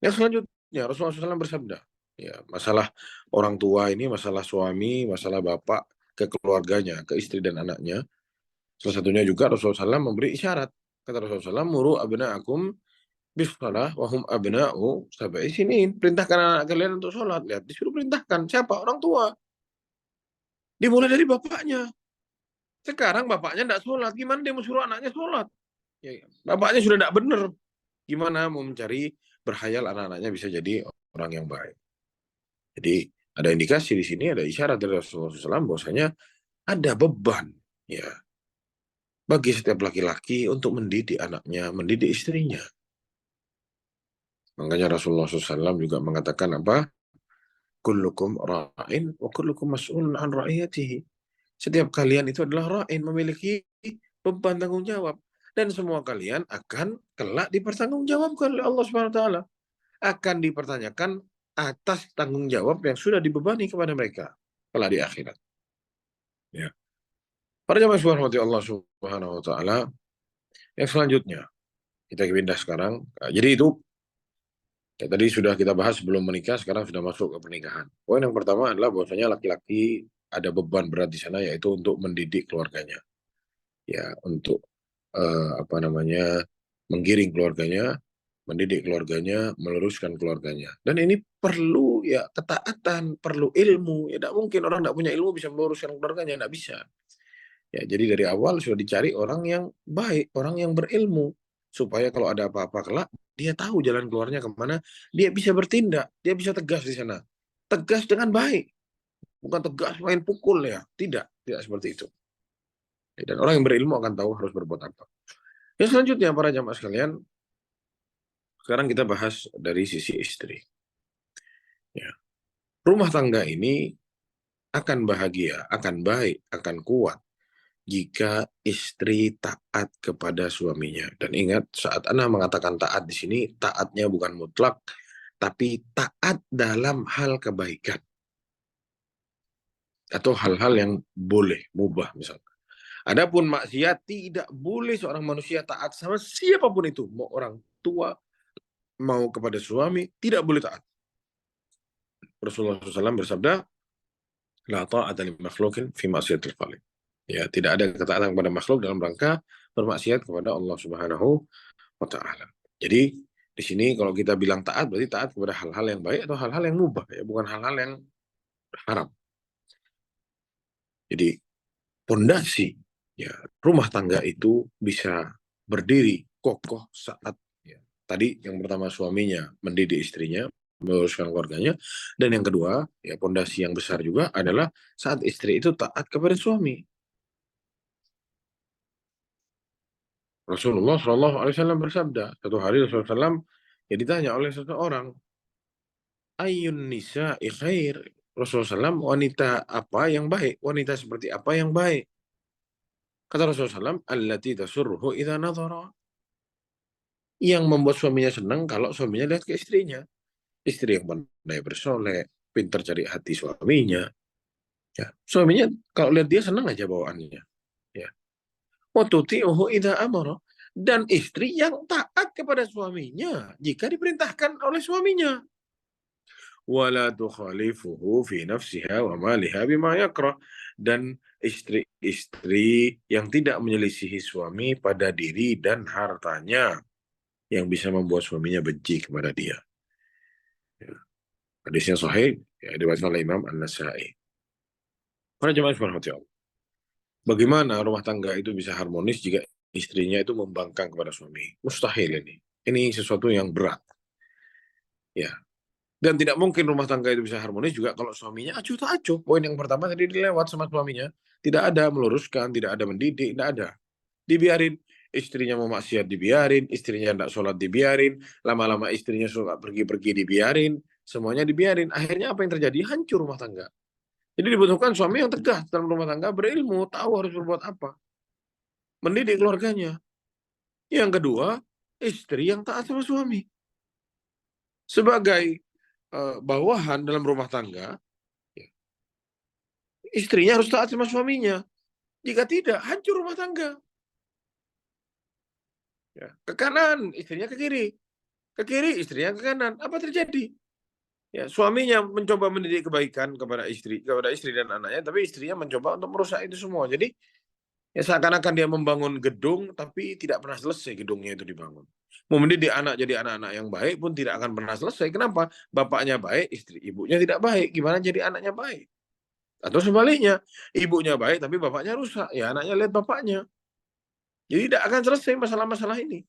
Yang selanjutnya Rasulullah SAW bersabda, ya masalah orang tua ini, masalah suami, masalah bapak ke keluarganya, ke istri dan anaknya. Salah satunya juga Rasulullah SAW memberi isyarat. Kata Rasulullah SAW, muru abna'akum bisalah wahum abna'u sab'i sinin. Perintahkan anak kalian untuk sholat. Lihat, disuruh perintahkan. Siapa? Orang tua. Dimulai dari bapaknya. Sekarang bapaknya tidak sholat. Gimana dia mau suruh anaknya sholat? Ya, bapaknya sudah tidak benar. Gimana mau mencari berhayal anak-anaknya bisa jadi orang yang baik. Jadi ada indikasi di sini, ada isyarat dari Rasulullah SAW bahwasanya ada beban ya bagi setiap laki-laki untuk mendidik anaknya, mendidik istrinya. Makanya Rasulullah SAW juga mengatakan apa? kullukum ra'in wa kullukum mas'ulun an ra'iyatihi. Setiap kalian itu adalah ra'in, memiliki beban tanggung jawab. Dan semua kalian akan kelak dipertanggungjawabkan oleh Allah Subhanahu wa taala. Akan dipertanyakan atas tanggung jawab yang sudah dibebani kepada mereka kelak di akhirat. Ya. Para jamaah subhanahu Allah Subhanahu wa taala, yang selanjutnya kita pindah sekarang. Jadi itu ya, tadi sudah kita bahas sebelum menikah, sekarang sudah masuk ke pernikahan. Poin yang pertama adalah bahwasanya laki-laki ada beban berat di sana, yaitu untuk mendidik keluarganya, ya, untuk apa namanya, menggiring keluarganya, mendidik keluarganya, meluruskan keluarganya. Dan ini perlu ya ketaatan, perlu ilmu. Ya tidak mungkin orang tidak punya ilmu bisa meluruskan keluarganya, tidak bisa. Ya, jadi dari awal sudah dicari orang yang baik, orang yang berilmu, supaya kalau ada apa-apa kelak, dia tahu jalan keluarnya kemana, dia bisa bertindak, dia bisa tegas di sana. Tegas dengan baik, bukan tegas main pukul ya, tidak seperti itu. Dan orang yang berilmu akan tahu harus berbuat apa. Yang selanjutnya para jamaah sekalian, sekarang kita bahas dari sisi istri. Ya. Rumah tangga ini akan bahagia, akan baik, akan kuat jika istri taat kepada suaminya. Dan ingat, saat Ana mengatakan taat di sini, taatnya bukan mutlak, tapi taat dalam hal kebaikan. Atau hal-hal yang boleh, mubah misalnya. Adapun maksiat, tidak boleh seorang manusia taat sama siapapun itu. Mau orang tua, mau kepada suami, tidak boleh taat. Rasulullah SAW bersabda, la ta'ata li makhlukin fi maksiatil khaliq. Ya, tidak ada ketaatan kepada makhluk dalam rangka bermaksiat kepada Allah Subhanahu wa taala. Jadi di sini kalau kita bilang taat, berarti taat kepada hal-hal yang baik atau hal-hal yang mubah, ya, bukan hal-hal yang haram. Jadi pondasi ya rumah tangga itu bisa berdiri kokoh saat ya, tadi yang pertama suaminya mendidik istrinya, meluruskan keluarganya, dan yang kedua ya pondasi yang besar juga adalah saat istri itu taat kepada suami. Rasulullah SAW bersabda, satu hari Rasulullah SAW ya ditanya oleh seseorang, Ayun nisa'i khair. Rasulullah SAW, wanita apa yang baik? Wanita seperti apa yang baik? Kata Rasulullah SAW, allati tasurruhu idza nadhara. Yang membuat suaminya senang kalau suaminya lihat ke istrinya. Istri yang pandai bersolek, pintar cari hati suaminya. Ya, suaminya kalau lihat dia senang aja bawaannya. Ya. Wa tuti'uhu idza amara. Dan istri yang taat kepada suaminya jika diperintahkan oleh suaminya. Wala tukhalifuhu fi nafsiha wa maliha bima yakrah. Dan istri-istri yang tidak menyelisihi suami pada diri dan hartanya yang bisa membuat suaminya benci kepada dia. Ya. Hadisnya sahih, ya, diriwayatkan oleh Imam An-Nasa'i. Para jemaah subhanahu wa ta'ala, bagaimana rumah tangga itu bisa harmonis jika istrinya itu membangkang kepada suami? Mustahil ini. Ini sesuatu yang berat. Ya, dan tidak mungkin rumah tangga itu bisa harmonis juga kalau suaminya acuh tak acuh. Poin yang pertama tadi dilewat sama suaminya. Tidak ada meluruskan, tidak ada mendidik, tidak ada. Dibiarin. Istrinya mau maksiat dibiarin, istrinya tidak sholat dibiarin, lama-lama istrinya suka pergi-pergi dibiarin, semuanya dibiarin. Akhirnya apa yang terjadi? Hancur rumah tangga. Jadi dibutuhkan suami yang tegas dalam rumah tangga, berilmu, tahu harus berbuat apa. Mendidik keluarganya. Yang kedua, istri yang taat sama suami. Sebagai bawahan dalam rumah tangga, istrinya harus taat sama suaminya. Jika tidak, hancur rumah tangga. Ya. Ke kanan, istrinya ke kiri. Ke kiri, istrinya ke kanan. Apa terjadi? Ya, suaminya mencoba mendidik kebaikan kepada istri dan anaknya, tapi istrinya mencoba untuk merusak itu semua. Jadi, ya seakan-akan dia membangun gedung, tapi tidak pernah selesai gedungnya itu dibangun. Mau mendidik anak jadi anak-anak yang baik pun tidak akan pernah selesai. Kenapa? Bapaknya baik, ibunya tidak baik. Gimana jadi anaknya baik? Atau sebaliknya, ibunya baik tapi bapaknya rusak. Ya anaknya lihat bapaknya. Jadi tidak akan selesai masalah-masalah ini.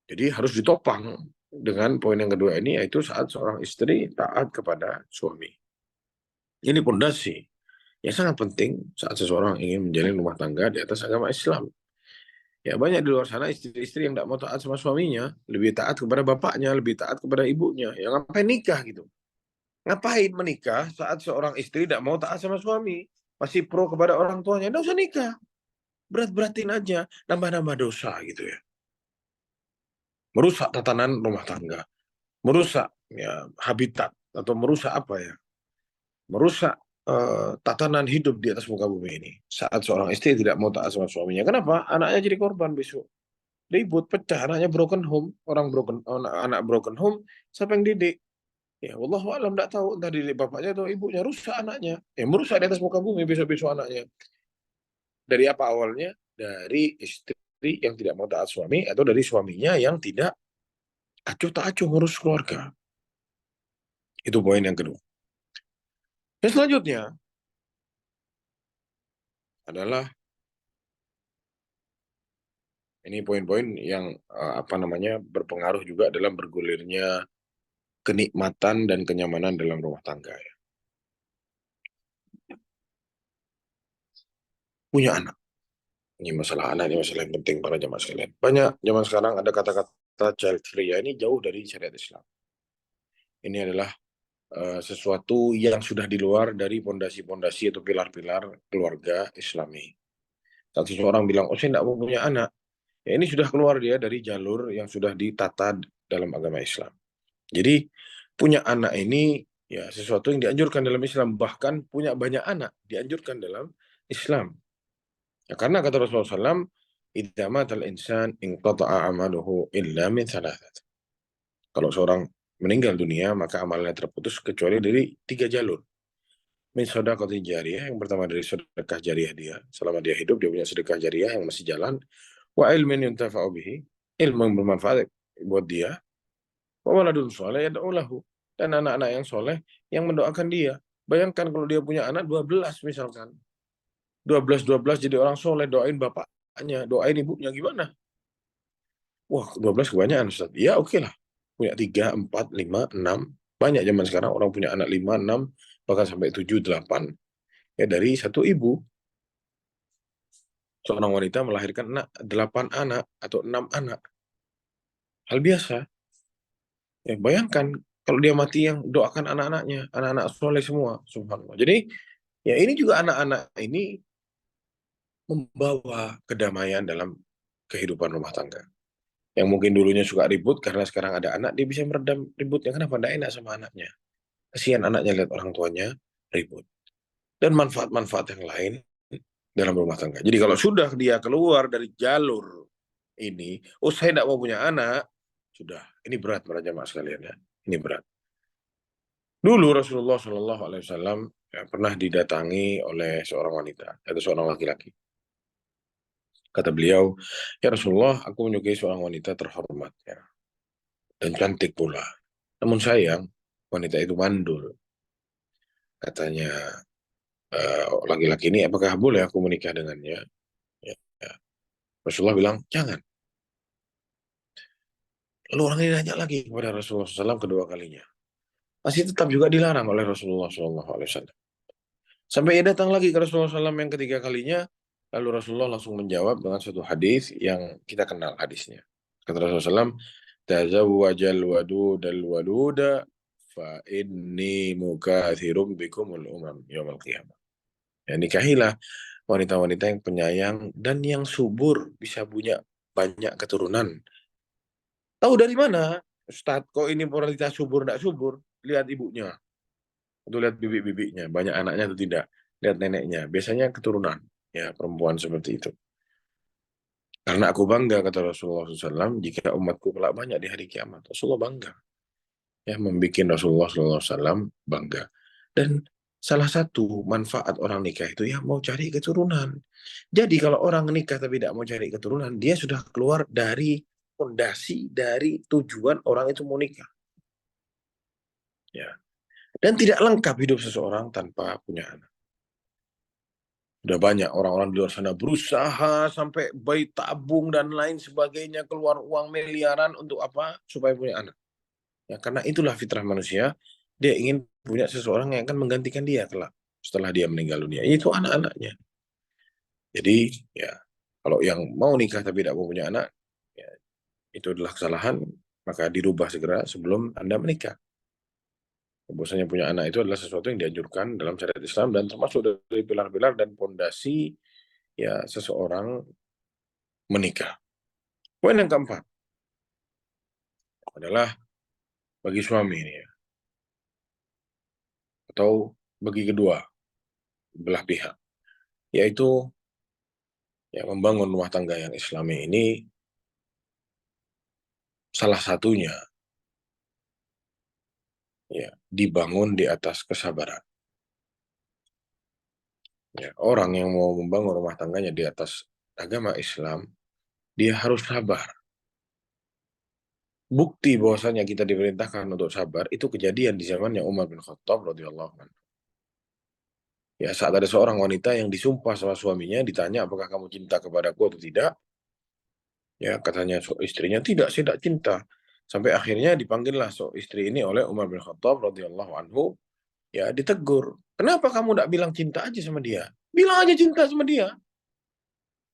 Jadi harus ditopang dengan poin yang kedua ini, yaitu saat seorang istri taat kepada suami. Ini pondasi yang sangat penting saat seseorang ingin menjalin rumah tangga di atas agama Islam. Ya banyak di luar sana istri-istri yang tidak mau taat sama suaminya, lebih taat kepada bapaknya, lebih taat kepada ibunya. Ya ngapain nikah gitu? Ngapain menikah saat seorang istri tidak mau taat sama suami, masih pro kepada orang tuanya? Nggak usah nikah, berat-beratin aja, nambah-nambah dosa gitu ya. Merusak tatanan rumah tangga, merusak ya habitat atau merusak apa ya? Merusak tatanan hidup di atas muka bumi ini. Saat seorang istri tidak mau taat sama suaminya, kenapa? Anaknya jadi korban besok. Ribut, pecah, anaknya broken home, anak broken home, siapa yang didik? Ya, wallahu alam enggak tahu, entah didik bapaknya atau ibunya, rusak anaknya. Ya, merusak di atas muka bumi besok-besok anaknya. Dari apa awalnya? Dari istri yang tidak mau taat suami atau dari suaminya yang tidak acuh tak acuh ngurus keluarga. Itu poin yang kedua. Yang selanjutnya adalah ini poin-poin yang apa namanya berpengaruh juga dalam bergulirnya kenikmatan dan kenyamanan dalam rumah tangga ya. Punya anak. Ini masalah anak, ini masalah yang penting para jamaah sekalian. Banyak zaman sekarang ada kata-kata child free ya, ini jauh dari syariat Islam. Ini adalah sesuatu yang sudah di luar dari pondasi-pondasi atau pilar-pilar keluarga Islami. Saat seseorang bilang, oh saya tidak mau punya anak, ya ini sudah keluar dia dari jalur yang sudah ditata dalam agama Islam. Jadi punya anak ini ya sesuatu yang dianjurkan dalam Islam, bahkan punya banyak anak dianjurkan dalam Islam. Ya, karena kata Rasulullah SAW, idza matal insan inqata'a amaluhu illa min thalathat. Kalau seorang meninggal dunia, maka amalnya terputus kecuali dari 3 jalur. Min sedekah jariyah, yang pertama dari sedekah jariah dia. Selama dia hidup, dia punya sedekah jariah yang masih jalan. Wa ilmin yuntafa'u bihi, ilmu yang bermanfaat buat dia. Wa waladun soleh yad'u lahu, dan anak-anak yang soleh yang mendoakan dia. Bayangkan kalau dia punya anak 12 misalkan. 12 jadi orang soleh, doain bapaknya, doain ibunya, gimana? Wah, 12 kebanyakan, Ustaz. Ya, oke lah. Punya 3, 4, 5, 6. Banyak zaman sekarang orang punya anak 5, 6, bahkan sampai 7, 8. Ya, dari satu ibu. Seorang wanita melahirkan 8 anak atau 6 anak. Hal biasa. Ya, bayangkan kalau dia mati yang doakan anak-anaknya. Anak-anak soleh semua. Subhanallah. Jadi, ya ini juga anak-anak ini membawa kedamaian dalam kehidupan rumah tangga. Yang mungkin dulunya suka ribut, karena sekarang ada anak, dia bisa meredam ributnya. Kenapa? Tidak enak sama anaknya. Kasihan anaknya lihat orang tuanya ribut. Dan manfaat-manfaat yang lain dalam rumah tangga. Jadi kalau sudah dia keluar dari jalur ini, oh saya tidak mau punya anak, sudah. Ini berat para jamaah sekalian ya. Ini berat. Dulu Rasulullah Shallallahu Alaihi Wasallam ya, pernah didatangi oleh seorang wanita atau seorang laki-laki. Kata beliau, ya Rasulullah, aku menyukai seorang wanita terhormat ya, dan cantik pula. Namun sayang, wanita itu mandul. Katanya, laki-laki ini apakah boleh aku menikah dengannya? Ya, ya. Rasulullah bilang, jangan. Lalu orang ini nanya lagi kepada Rasulullah SAW kedua kalinya. Masih tetap juga dilarang oleh Rasulullah SAW. Sampai ia datang lagi ke Rasulullah SAW yang ketiga kalinya, lalu Rasulullah langsung menjawab dengan satu hadis yang kita kenal hadisnya. Kata Rasulullah SAW, tazawwajal wadudal waduda fa inni mukathirum bikumul umam yawmal qiyamah. Ya, nikahilah wanita-wanita yang penyayang dan yang subur, bisa punya banyak keturunan. Tahu dari mana? Ustadz, kok ini wanita subur tidak subur? Lihat ibunya, atau lihat bibik-bibiknya, banyak anaknya atau tidak. Lihat neneknya, biasanya keturunan. Ya, perempuan seperti itu. Karena aku bangga, kata Rasulullah SAW, jika umatku kelak banyak di hari kiamat. Rasulullah bangga. Ya, membuat Rasulullah SAW bangga. Dan salah satu manfaat orang nikah itu ya mau cari keturunan. Jadi kalau orang nikah tapi tidak mau cari keturunan, dia sudah keluar dari fondasi, dari tujuan orang itu mau nikah. Ya. Dan tidak lengkap hidup seseorang tanpa punya anak. Sudah banyak orang-orang di luar sana berusaha sampai bayi tabung dan lain sebagainya, keluar uang miliaran untuk apa? Supaya punya anak. Ya, karena itulah fitrah manusia. Dia ingin punya seseorang yang akan menggantikan dia kelak setelah dia meninggal dunia. Itu anak-anaknya. Jadi ya kalau yang mau nikah tapi tidak mau punya anak, ya, itu adalah kesalahan. Maka dirubah segera sebelum Anda menikah. Bahwasanya punya anak itu adalah sesuatu yang dianjurkan dalam syariat Islam dan termasuk dari pilar-pilar dan pondasi ya seseorang menikah. Poin yang keempat adalah bagi suami ini ya, atau bagi kedua belah pihak, yaitu ya membangun rumah tangga yang Islami ini salah satunya ya dibangun di atas kesabaran. Ya, orang yang mau membangun rumah tangganya di atas agama Islam, dia harus sabar. Bukti bahwasanya kita diperintahkan untuk sabar itu kejadian di zamannya Umar bin Khattab radhiyallahu anhu. Ya, saat ada seorang wanita yang disumpah sama suaminya, ditanya apakah kamu cinta kepadaku atau tidak, ya katanya istrinya tidak, saya tidak cinta. Sampai akhirnya dipanggillah istri ini oleh Umar bin Khattab radhiyallahu anhu, ya ditegur. Kenapa kamu tidak bilang cinta aja sama dia? Bilang aja cinta sama dia.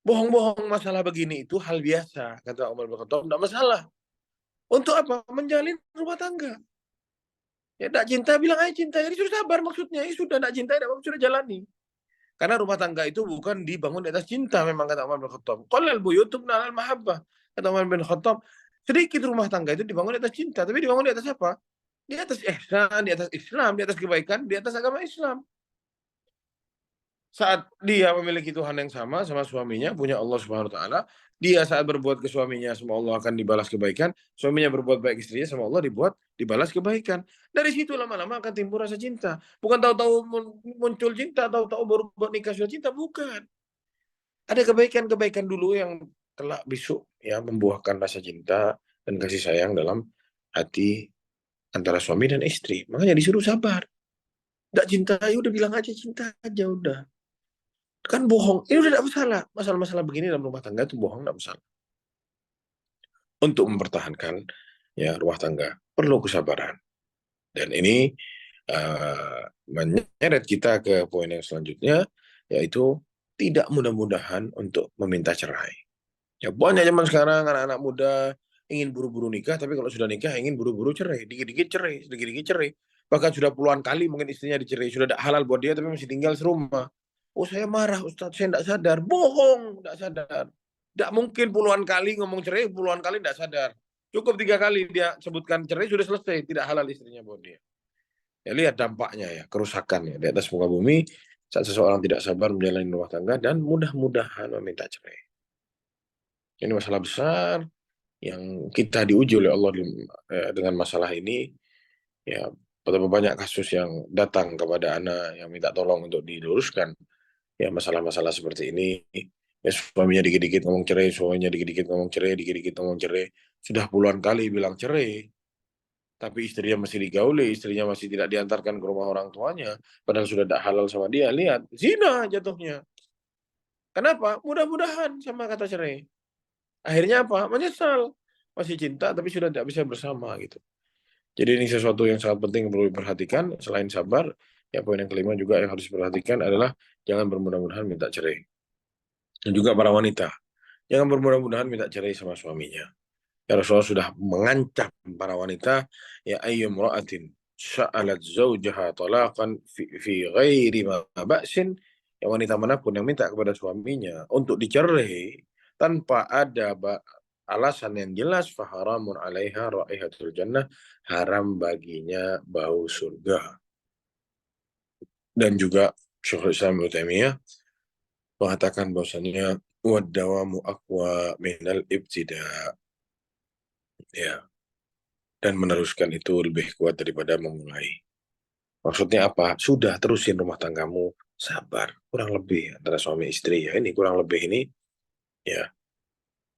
Bohong-bohong masalah begini itu hal biasa, kata Umar bin Khattab, tidak masalah. Untuk apa? Menjalin rumah tangga. Ya tidak cinta, bilang aja cinta. Jadi sudah sabar maksudnya. Ya sudah tidak cinta, tidak sudah jalani. Karena rumah tangga itu bukan dibangun di atas cinta, memang kata Umar bin Khattab. Qallal buyut tubna alal mahabbah. Kata Umar bin Khattab, sedikit rumah tangga itu dibangun di atas cinta, tapi dibangun di atas apa? Di atas ihsan, di atas Islam, di atas kebaikan, di atas agama Islam. Saat dia memiliki Tuhan yang sama suaminya, punya Allah Subhanahu wa taala, dia saat berbuat ke suaminya sama Allah akan dibalas kebaikan, suaminya berbuat baik istrinya sama Allah dibalas kebaikan. Dari situ lama-lama akan timbul rasa cinta. Bukan tahu-tahu muncul cinta, tahu-tahu baru buat nikah sudah cinta, bukan. Ada kebaikan-kebaikan dulu yang kelak besok ya membuahkan rasa cinta dan kasih sayang dalam hati antara suami dan istri. Makanya disuruh sabar. Tidak cinta, ya udah bilang aja cinta aja udah. Kan bohong. Ini udah tidak masalah. Masalah-masalah begini dalam rumah tangga itu bohong tidak masalah. Untuk mempertahankan ya rumah tangga perlu kesabaran. Dan ini menyeret kita ke poin yang selanjutnya, yaitu tidak mudah-mudahan untuk meminta cerai. Ya banyak zaman sekarang anak-anak muda ingin buru-buru nikah, tapi kalau sudah nikah ingin buru-buru cerai, dikit-dikit cerai, sedikit-dikit cerai. Bahkan sudah puluhan kali mungkin istrinya dicerai, sudah tidak halal buat dia, tapi masih tinggal serumah. Oh saya marah Ustadz, saya tidak sadar. Bohong, tidak sadar. Tidak mungkin puluhan kali ngomong cerai, puluhan kali tidak sadar. Cukup 3 kali dia sebutkan cerai, sudah selesai. Tidak halal istrinya buat dia. Ya lihat dampaknya ya, kerusakan ya di atas muka bumi saat seseorang tidak sabar menjalani rumah tangga dan mudah-mudahan meminta cerai. Ini masalah besar yang kita diuji oleh Allah dengan masalah ini. Ya, betapa banyak kasus yang datang kepada anak yang minta tolong untuk diluruskan. Ya, masalah-masalah seperti ini. Ya, suaminya dikit-dikit ngomong cerai, suaminya dikit-dikit ngomong cerai, dikit-dikit ngomong cerai. Sudah puluhan kali bilang cerai, tapi istrinya masih digauli, istrinya masih tidak diantarkan ke rumah orang tuanya, padahal sudah tidak halal sama dia. Lihat, zina jatuhnya. Kenapa? Mudah-mudahan sama kata cerai. Akhirnya apa? Menyesal. Masih cinta tapi sudah tidak bisa bersama gitu. Jadi ini sesuatu yang sangat penting yang perlu diperhatikan. Selain sabar, ya poin yang kelima juga yang harus diperhatikan adalah jangan bermudah-mudahan minta cerai. Dan juga para wanita, jangan bermudah-mudahan minta cerai sama suaminya. Ya Rasulullah sudah mengancam para wanita, ya ayyum ra'atin sa'alat zawjaha talaqan fi ghairi ma ba'sin, ya wanita manapun yang minta kepada suaminya untuk dicerai tanpa ada alasan yang jelas, faharamun alaiha raihatul jannah, haram baginya bau surga. Dan juga Syekhul Islam Ibnu Taimiyah mengatakan bahwasanya wadawamu aqwa minal ibtida, ya, dan meneruskan itu lebih kuat daripada memulai. Maksudnya apa? Sudah terusin rumah tanggamu, sabar. Kurang lebih antara suami istri ya ini kurang lebih ini ya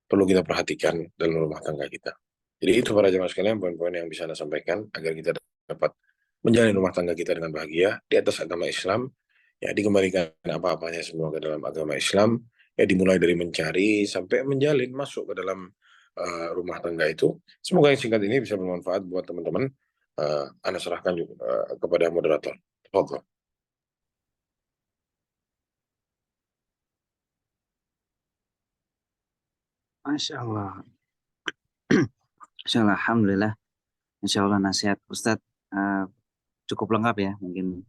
perlu kita perhatikan dalam rumah tangga kita. Jadi itu para jemaah sekalian poin-poin yang bisa Anda sampaikan agar kita dapat menjalani rumah tangga kita dengan bahagia di atas agama Islam. Ya dikembalikan apa-apanya semua ke dalam agama Islam. Ya dimulai dari mencari sampai menjalin masuk ke dalam rumah tangga itu. Semoga yang singkat ini bisa bermanfaat buat teman-teman. Anda serahkan juga kepada moderator. Tafadhol. Masya Allah. Masya Allah, Alhamdulillah. Insya Allah nasihat Ustadz cukup lengkap ya, mungkin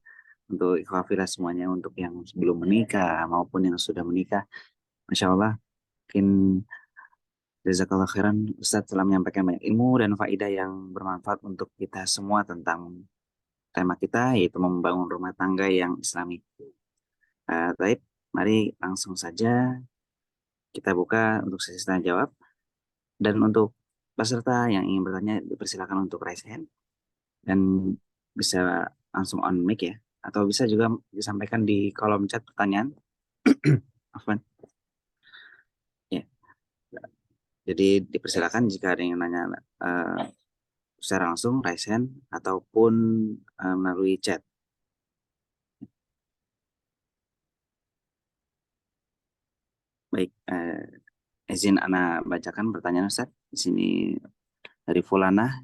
untuk ikhwafillah semuanya, untuk yang sebelum menikah maupun yang sudah menikah. Masya Allah, mungkin jazakallah khairan Ustadz telah menyampaikan banyak ilmu dan faedah yang bermanfaat untuk kita semua tentang tema kita, yaitu membangun rumah tangga yang islami. Baik, mari langsung saja kita buka untuk sesi tanya jawab. Dan untuk peserta yang ingin bertanya, dipersilakan untuk raise hand dan bisa langsung on mic ya. Atau bisa juga disampaikan di kolom chat pertanyaan. Afwan. Ya, jadi dipersilakan jika ada yang nanya secara langsung raise hand ataupun melalui chat. Baik, izin Ana bacakan pertanyaan Ustaz. Di sini dari Fulana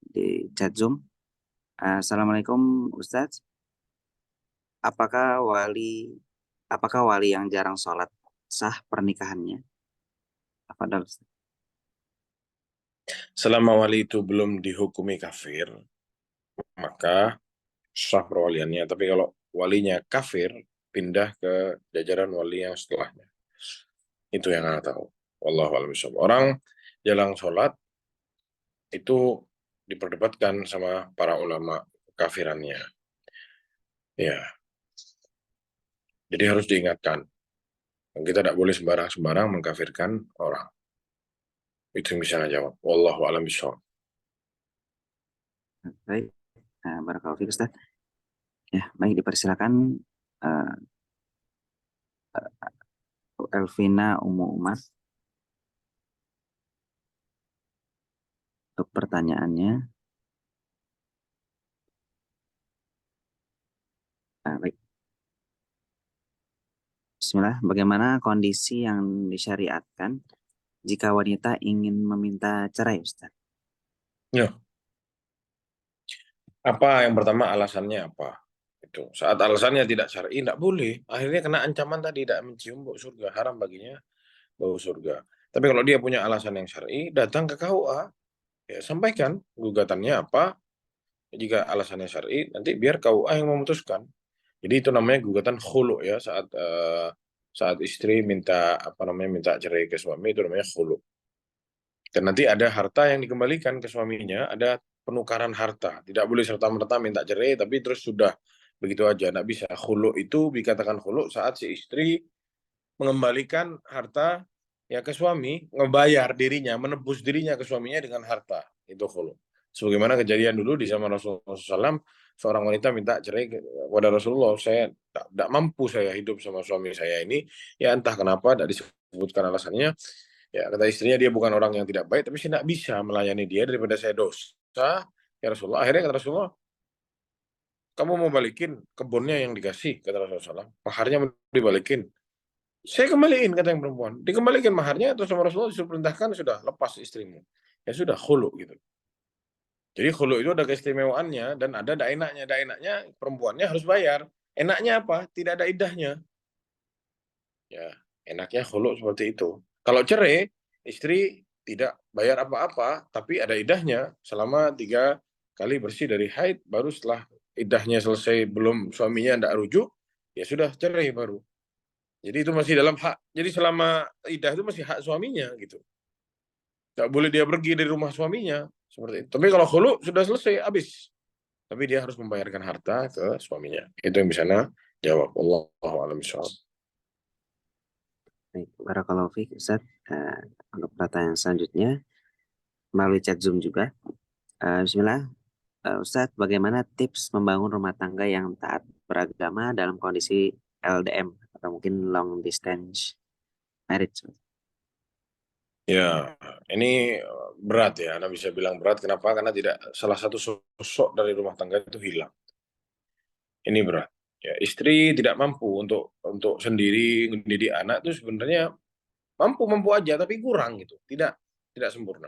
di chat Zoom. Assalamualaikum Ustaz. Apakah wali apakah wali yang jarang sholat sah pernikahannya? Apa Ustaz? Selama wali itu belum dihukumi kafir, maka sah perwaliannya. Tapi kalau walinya kafir, pindah ke jajaran wali yang setelahnya. Itu yang Anda tahu. Wallahu a'lam bishawab. Orang jarang sholat itu diperdebatkan sama para ulama kafirannya. Ya, jadi harus diingatkan. Kita tidak boleh sembarang-sembarang mengkafirkan orang. Itu yang bisa saya jawab. Wallahu a'lam bishawab. Baik, barakallahu fiik Ustaz. Ya, baik dipersilakan uh, Elvina Umu Umar untuk pertanyaannya. Baik. Bismillah, bagaimana kondisi yang disyariatkan jika wanita ingin meminta cerai, Ustaz? Ya, apa yang pertama alasannya apa? Itu saat alasannya tidak syar'i, tidak boleh. Akhirnya kena ancaman tadi, tidak mencium bau surga, haram baginya bau surga. Tapi kalau dia punya alasan yang syar'i, datang ke KUA, ya sampaikan gugatannya apa. Jika alasannya syar'i, nanti biar KUA yang memutuskan. Jadi itu namanya gugatan khulu ya, saat istri minta apa namanya minta cerai ke suami, itu namanya khulu. Dan nanti ada harta yang dikembalikan ke suaminya, ada penukaran harta. Tidak boleh serta-merta minta cerai, tapi terus sudah begitu aja. Tidak bisa. Khulu itu dikatakan khulu saat si istri mengembalikan harta ya ke suami, ngebayar dirinya, menebus dirinya ke suaminya dengan harta. Itu khulu. Sebagaimana kejadian dulu di zaman Rasulullah SAW, seorang wanita minta cerai kepada Rasulullah, saya tidak mampu saya hidup sama suami saya ini, ya entah kenapa tidak disebutkan alasannya. Ya, kata istrinya dia bukan orang yang tidak baik, tapi saya tidak bisa melayani dia daripada saya dosa. Ya Rasulullah, akhirnya kata Rasulullah, kamu mau balikin kebunnya yang dikasih, kata Rasulullah. Maharnya mau dibalikin. Saya kembaliin, kata yang perempuan. Dikembalikan maharnya, terus sama Rasulullah disuruh perintahkan, sudah, lepas istrimu. Ya sudah, khulu gitu. Jadi khulu itu ada keistimewaannya, dan ada daenaknya. Daenaknya perempuannya harus bayar. Enaknya apa? Tidak ada idahnya. Ya, enaknya khulu seperti itu. Kalau cerai, istri tidak bayar apa-apa, tapi ada idahnya selama 3 kali bersih dari haid, baru setelah idahnya selesai, belum suaminya tidak rujuk, ya sudah cerai baru. Jadi itu masih dalam hak. Jadi selama idah itu masih hak suaminya gitu. Nggak boleh dia pergi dari rumah suaminya seperti itu. Tapi kalau khulu sudah selesai, habis. Tapi dia harus membayarkan harta ke suaminya. Itu yang bisa jawab. Allahu a'lam bishawab. Baik, barakallahu fiik Ustaz. Untuk pertanyaan selanjutnya melalui chat Zoom juga. Bismillah, Ustaz, bagaimana tips membangun rumah tangga yang taat beragama dalam kondisi LDM atau mungkin long distance marriage? Ya, ini berat ya. Anda bisa bilang berat. Kenapa? Karena tidak salah satu sosok dari rumah tangga itu hilang. Ini berat. Ya, istri tidak mampu untuk sendiri mendidik anak itu sebenarnya mampu aja tapi kurang gitu. Tidak sempurna.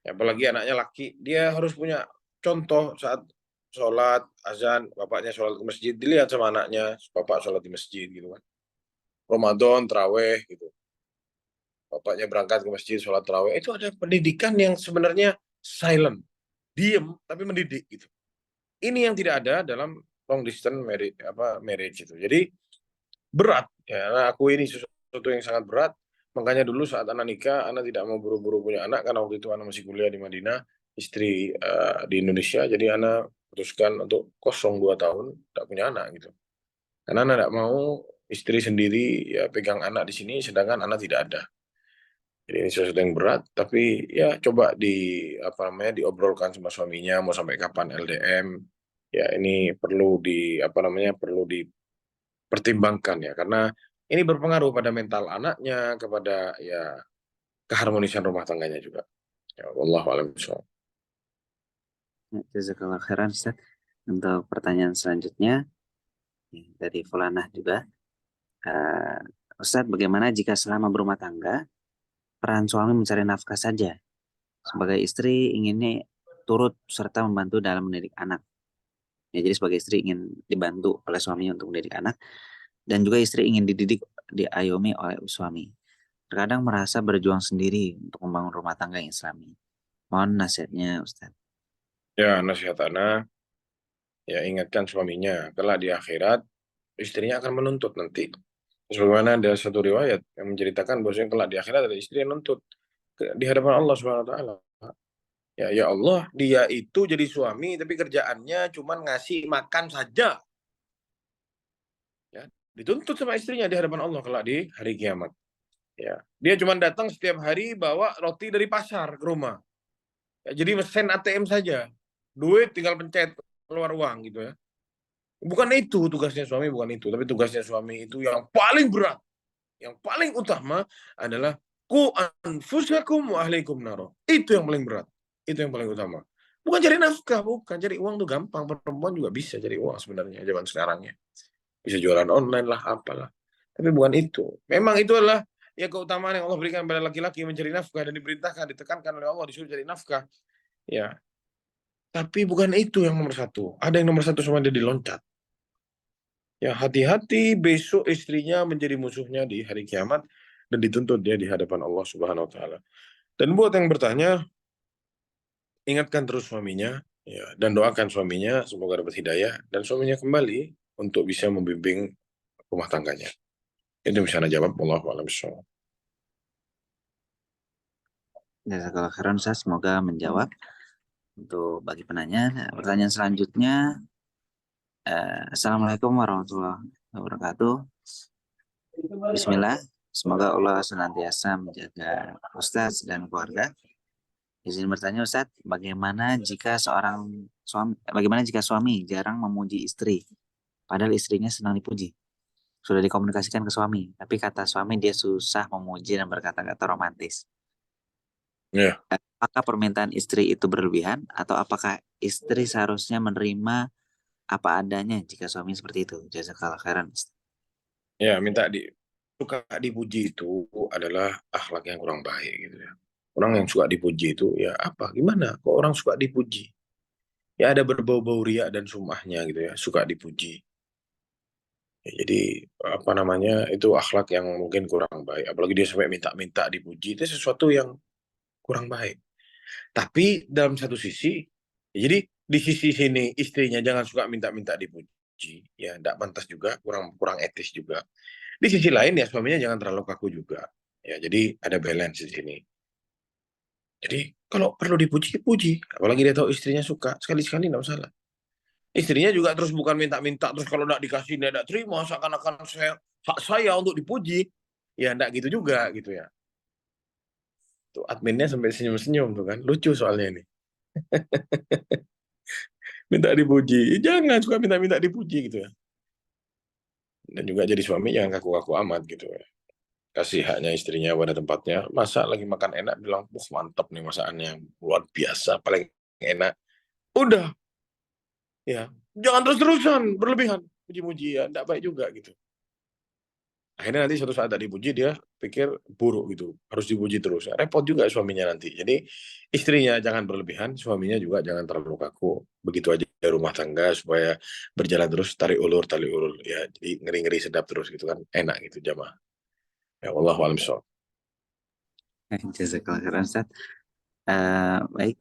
Ya, apalagi anaknya laki, dia harus punya contoh saat sholat, azan, bapaknya sholat ke masjid, dilihat sama anaknya, bapak sholat di masjid gitu kan. Ramadan, terawih gitu. Bapaknya berangkat ke masjid, sholat terawih. Itu ada pendidikan yang sebenarnya silent, diem, tapi mendidik gitu. Ini yang tidak ada dalam long distance marriage itu. Jadi berat ya. Nah, aku ini sesuatu yang sangat berat. Makanya dulu saat anak nikah, anak tidak mau buru-buru punya anak karena waktu itu anak masih kuliah di Madinah, istri di Indonesia. Jadi anak putuskan untuk kosong 2 tahun, tak punya anak gitu. Karena anak tidak mau istri sendiri ya pegang anak di sini, sedangkan anak tidak ada. Jadi ini sesuatu yang berat, tapi ya coba diobrolkan sama suaminya mau sampai kapan LDM. Ya ini perlu dipertimbangkan ya karena ini berpengaruh pada mental anaknya, kepada ya keharmonisan rumah tangganya juga. Ya Allah alam bishawab. Ya, jazakallah khairan Ustaz. Untuk pertanyaan selanjutnya dari Fulanah juga. Eh, Ustadz, bagaimana jika selama berumah tangga, peran suami mencari nafkah saja? Sebagai istri inginnya turut serta membantu dalam mendidik anak. Ya, jadi sebagai istri ingin dibantu oleh suami untuk mendidik anak, dan juga istri ingin dididik, diayomi oleh suami. Terkadang merasa berjuang sendiri untuk membangun rumah tangga yang islami. Mohon nasihatnya, Ustadz. Ya nasihat anak, ya ingatkan suaminya, kelak di akhirat istrinya akan menuntut nanti. Sebagaimana ada satu riwayat yang menceritakan bahwasanya kelak di akhirat ada istri yang nuntut di hadapan Allah Subhanahu wa taala. Ya Allah, dia itu jadi suami tapi kerjaannya cuma ngasih makan saja. Ya, dituntut sama istrinya di hadapan Allah kelak di hari kiamat. Ya, dia cuma datang setiap hari bawa roti dari pasar ke rumah. Ya, jadi mesin ATM saja. Duit tinggal pencet keluar uang gitu ya. Bukan itu tugasnya suami, bukan itu. Tapi tugasnya suami itu yang paling berat, yang paling utama adalah ku anfusakum wa ahlikum naro. Itu yang paling berat. Itu yang paling utama. Bukan cari nafkah, bukan cari uang tuh gampang. Perempuan juga bisa cari uang sebenarnya zaman sekarang ya. Bisa jualan online lah, apalah. Tapi bukan itu. Memang itu adalah ya keutamaan yang Allah berikan pada laki-laki mencari nafkah dan diperintahkan, ditekankan oleh Allah disuruh cari nafkah. Ya, tapi bukan itu yang nomor satu. Ada yang nomor satu sama dia diloncat. Ya, hati-hati besok istrinya menjadi musuhnya di hari kiamat dan dituntut dia di hadapan Allah Subhanahu wa taala. Dan buat yang bertanya, ingatkan terus suaminya ya dan doakan suaminya semoga dapat hidayah dan suaminya kembali untuk bisa membimbing rumah tangganya. Itu bisa Anda jawab, wallahu a'lam bishawab. Jazakallah khairan, Ustadz. Semoga menjawab untuk bagi penanya. Nah, pertanyaan selanjutnya, Assalamualaikum warahmatullahi wabarakatuh. Bismillah, semoga Allah senantiasa menjaga Ustadz dan keluarga. Izin bertanya Ustadz, bagaimana jika suami jarang memuji istri, padahal istrinya senang dipuji? Sudah dikomunikasikan ke suami, tapi kata suami dia susah memuji dan berkata-kata romantis. Ya, Apakah permintaan istri itu berlebihan, atau apakah istri seharusnya menerima apa adanya jika suami seperti itu? Jazakallah khairan. ya suka dipuji itu adalah akhlak yang kurang baik gitu ya. Orang yang suka dipuji itu ya apa? Gimana? Kok orang suka dipuji? Ya ada berbau-bau riak dan sumahnya gitu ya, suka dipuji. Ya, jadi apa namanya itu akhlak yang mungkin kurang baik. Apalagi dia sampai minta-minta dipuji itu sesuatu yang kurang baik. Tapi dalam satu sisi, ya jadi di sisi sini istrinya jangan suka minta-minta dipuji, ya tidak pantas juga, kurang kurang etis juga. Di sisi lain ya suaminya jangan terlalu kaku juga. Ya, jadi ada balance di sini. Jadi kalau perlu dipuji, puji. Apalagi dia tahu istrinya suka, sekali-sekali tidak masalah. Istrinya juga terus bukan minta-minta, terus kalau tidak dikasih dia tidak terima, seakan-akan hak saya untuk dipuji. Ya tidak gitu juga gitu ya. Tuh adminnya sampai senyum-senyum tuh kan, lucu soalnya ini. Minta dipuji, jangan suka minta-minta dipuji gitu ya. Dan juga jadi suami jangan kaku-kaku amat gitu ya. Kasih haknya istrinya pada tempatnya. Masa lagi makan enak bilang, mantap nih masakannya luar biasa, paling enak. Udah, ya jangan terus-terusan berlebihan puji-puji ya, tidak baik juga gitu. Akhirnya nanti suatu saat tak dipuji dia pikir buruk gitu, harus dipuji terus. Repot juga suaminya nanti. Jadi istrinya jangan berlebihan, suaminya juga jangan terlalu kaku. Begitu aja rumah tangga supaya berjalan terus tarik ulur tali ulur ya. Jadi ngeri-ngeri sedap terus gitu kan, enak gitu jamaah. Ya Allah alam shawab. Jazakallah khairan Ustadz. Baik,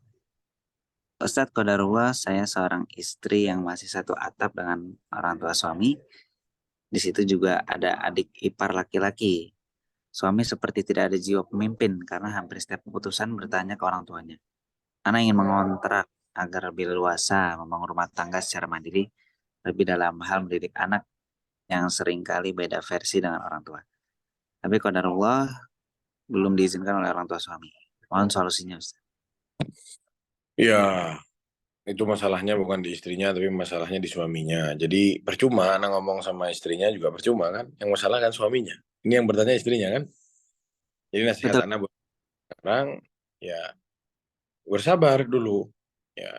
Ustadz qadarullah, saya seorang istri yang masih satu atap dengan orang tua suami. Di situ juga ada adik ipar laki-laki. Suami seperti tidak ada jiwa pemimpin karena hampir setiap keputusan bertanya ke orang tuanya. Anak ingin mengontrak agar lebih leluasa membangun rumah tangga secara mandiri, lebih dalam hal mendidik anak yang seringkali beda versi dengan orang tua. Tapi qadarullah belum diizinkan oleh orang tua suami. Mohon solusinya, Ustaz. Ya, itu masalahnya bukan di istrinya, tapi masalahnya di suaminya. Jadi percuma anak ngomong sama istrinya juga percuma kan. Yang masalah kan suaminya. Ini yang bertanya istrinya kan. Jadi nasihat Betul. anak buat sekarang, ya bersabar dulu. Ya,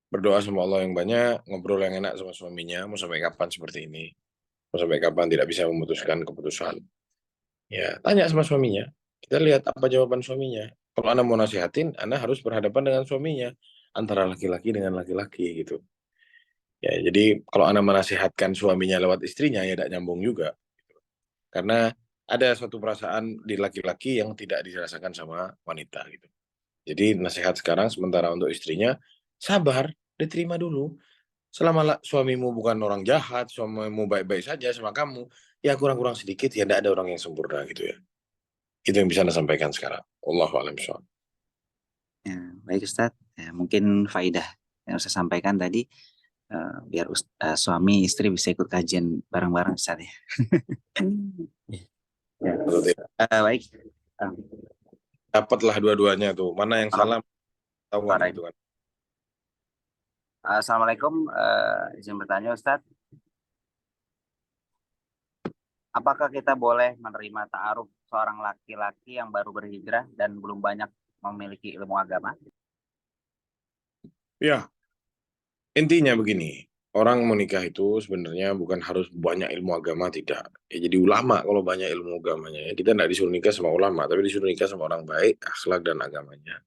berdoa sama Allah yang banyak, ngobrol yang enak sama suaminya. Mau sampai kapan seperti ini? Mau sampai kapan tidak bisa memutuskan keputusan? Ya, tanya sama suaminya. Kita lihat apa jawaban suaminya. Kalau Anda mau nasihatin, Anda harus berhadapan dengan suaminya. Antara laki-laki dengan laki-laki gitu. Ya, jadi kalau Anda menasihatkan suaminya lewat istrinya, ya tidak nyambung juga. Karena ada suatu perasaan di laki-laki yang tidak dirasakan sama wanita gitu. Jadi nasihat sekarang sementara untuk istrinya, sabar, diterima dulu. Selama suamimu bukan orang jahat, suamimu baik-baik saja sama kamu, ya kurang-kurang sedikit, ya tidak ada orang yang sempurna gitu ya. Itu yang bisa Anda sampaikan sekarang. Allahu a'lam bishawab. Ya, baik Ustadz. Ya, mungkin faidah yang saya sampaikan tadi biar suami istri bisa ikut kajian bareng-bareng Ustadz ya. Ya. Kalau tidak, Baik. Eh, dapatlah dua-duanya tuh. Mana yang apa salah, tahuan Pak? gitu kan. Assalamualaikum. Izin bertanya Ustadz, apakah kita boleh menerima ta'aruf seorang laki-laki yang baru berhijrah dan belum banyak memiliki ilmu agama? Ya, intinya begini. Orang menikah itu sebenarnya bukan harus banyak ilmu agama, tidak. Ya, jadi ulama kalau banyak ilmu agamanya. Ya, kita tidak disuruh nikah sama ulama, tapi disuruh nikah sama orang baik, akhlak dan agamanya.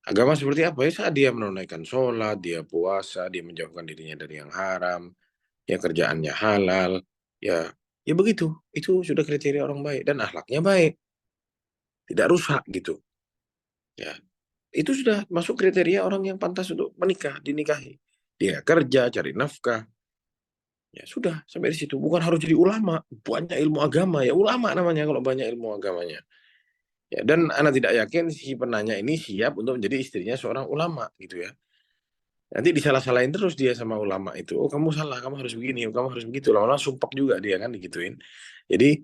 Agama seperti apa? Ya saat dia menunaikan sholat, dia puasa, dia menjauhkan dirinya dari yang haram, ya kerjaannya halal, ya ya begitu. Itu sudah kriteria orang baik dan akhlaknya baik, tidak rusak gitu. Ya, itu sudah masuk kriteria orang yang pantas untuk menikah, dinikahi. Dia kerja, cari nafkah, ya sudah sampai di situ. Bukan harus jadi ulama, banyak ilmu agama ya ulama namanya kalau banyak ilmu agamanya. Ya, dan Anda tidak yakin si penanya ini siap untuk menjadi istrinya seorang ulama gitu ya. Nanti disalah-salahin terus dia sama ulama itu. Oh kamu salah, kamu harus begini, oh, kamu harus begitu. Lama-lama sumpah juga dia kan digituin. Jadi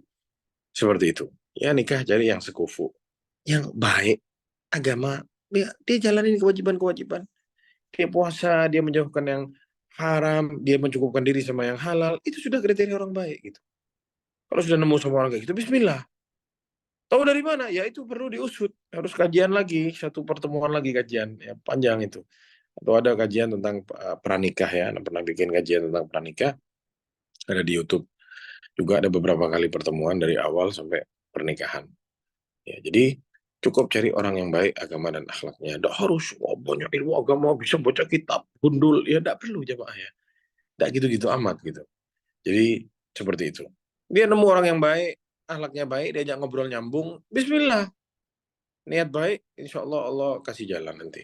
seperti itu. Ya nikah cari yang sekufu, yang baik, agama. Dia jalanin kewajiban-kewajiban. Dia puasa, dia menjauhkan yang haram, dia mencukupkan diri sama yang halal. Itu sudah kriteria orang baik gitu. Kalau sudah nemu sama orang kayak gitu, Bismillah. Tahu dari mana? Ya itu perlu diusut. Harus kajian lagi, satu pertemuan lagi kajian. Ya, panjang itu. Atau ada kajian tentang pranikah ya. Anda pernah bikin kajian tentang pranikah. Ada di YouTube. Juga ada beberapa kali pertemuan dari awal sampai pernikahan. Ya, jadi cukup cari orang yang baik agama dan akhlaknya. Tidak harus banyak ilmu agama, bisa baca kitab, gundul. Ya tidak perlu jamaah ya. Tidak gitu-gitu amat gitu. Jadi seperti itu. Dia nemu orang yang baik, akhlaknya baik, diajak ngobrol nyambung. Bismillah. Niat baik, insya Allah Allah kasih jalan nanti.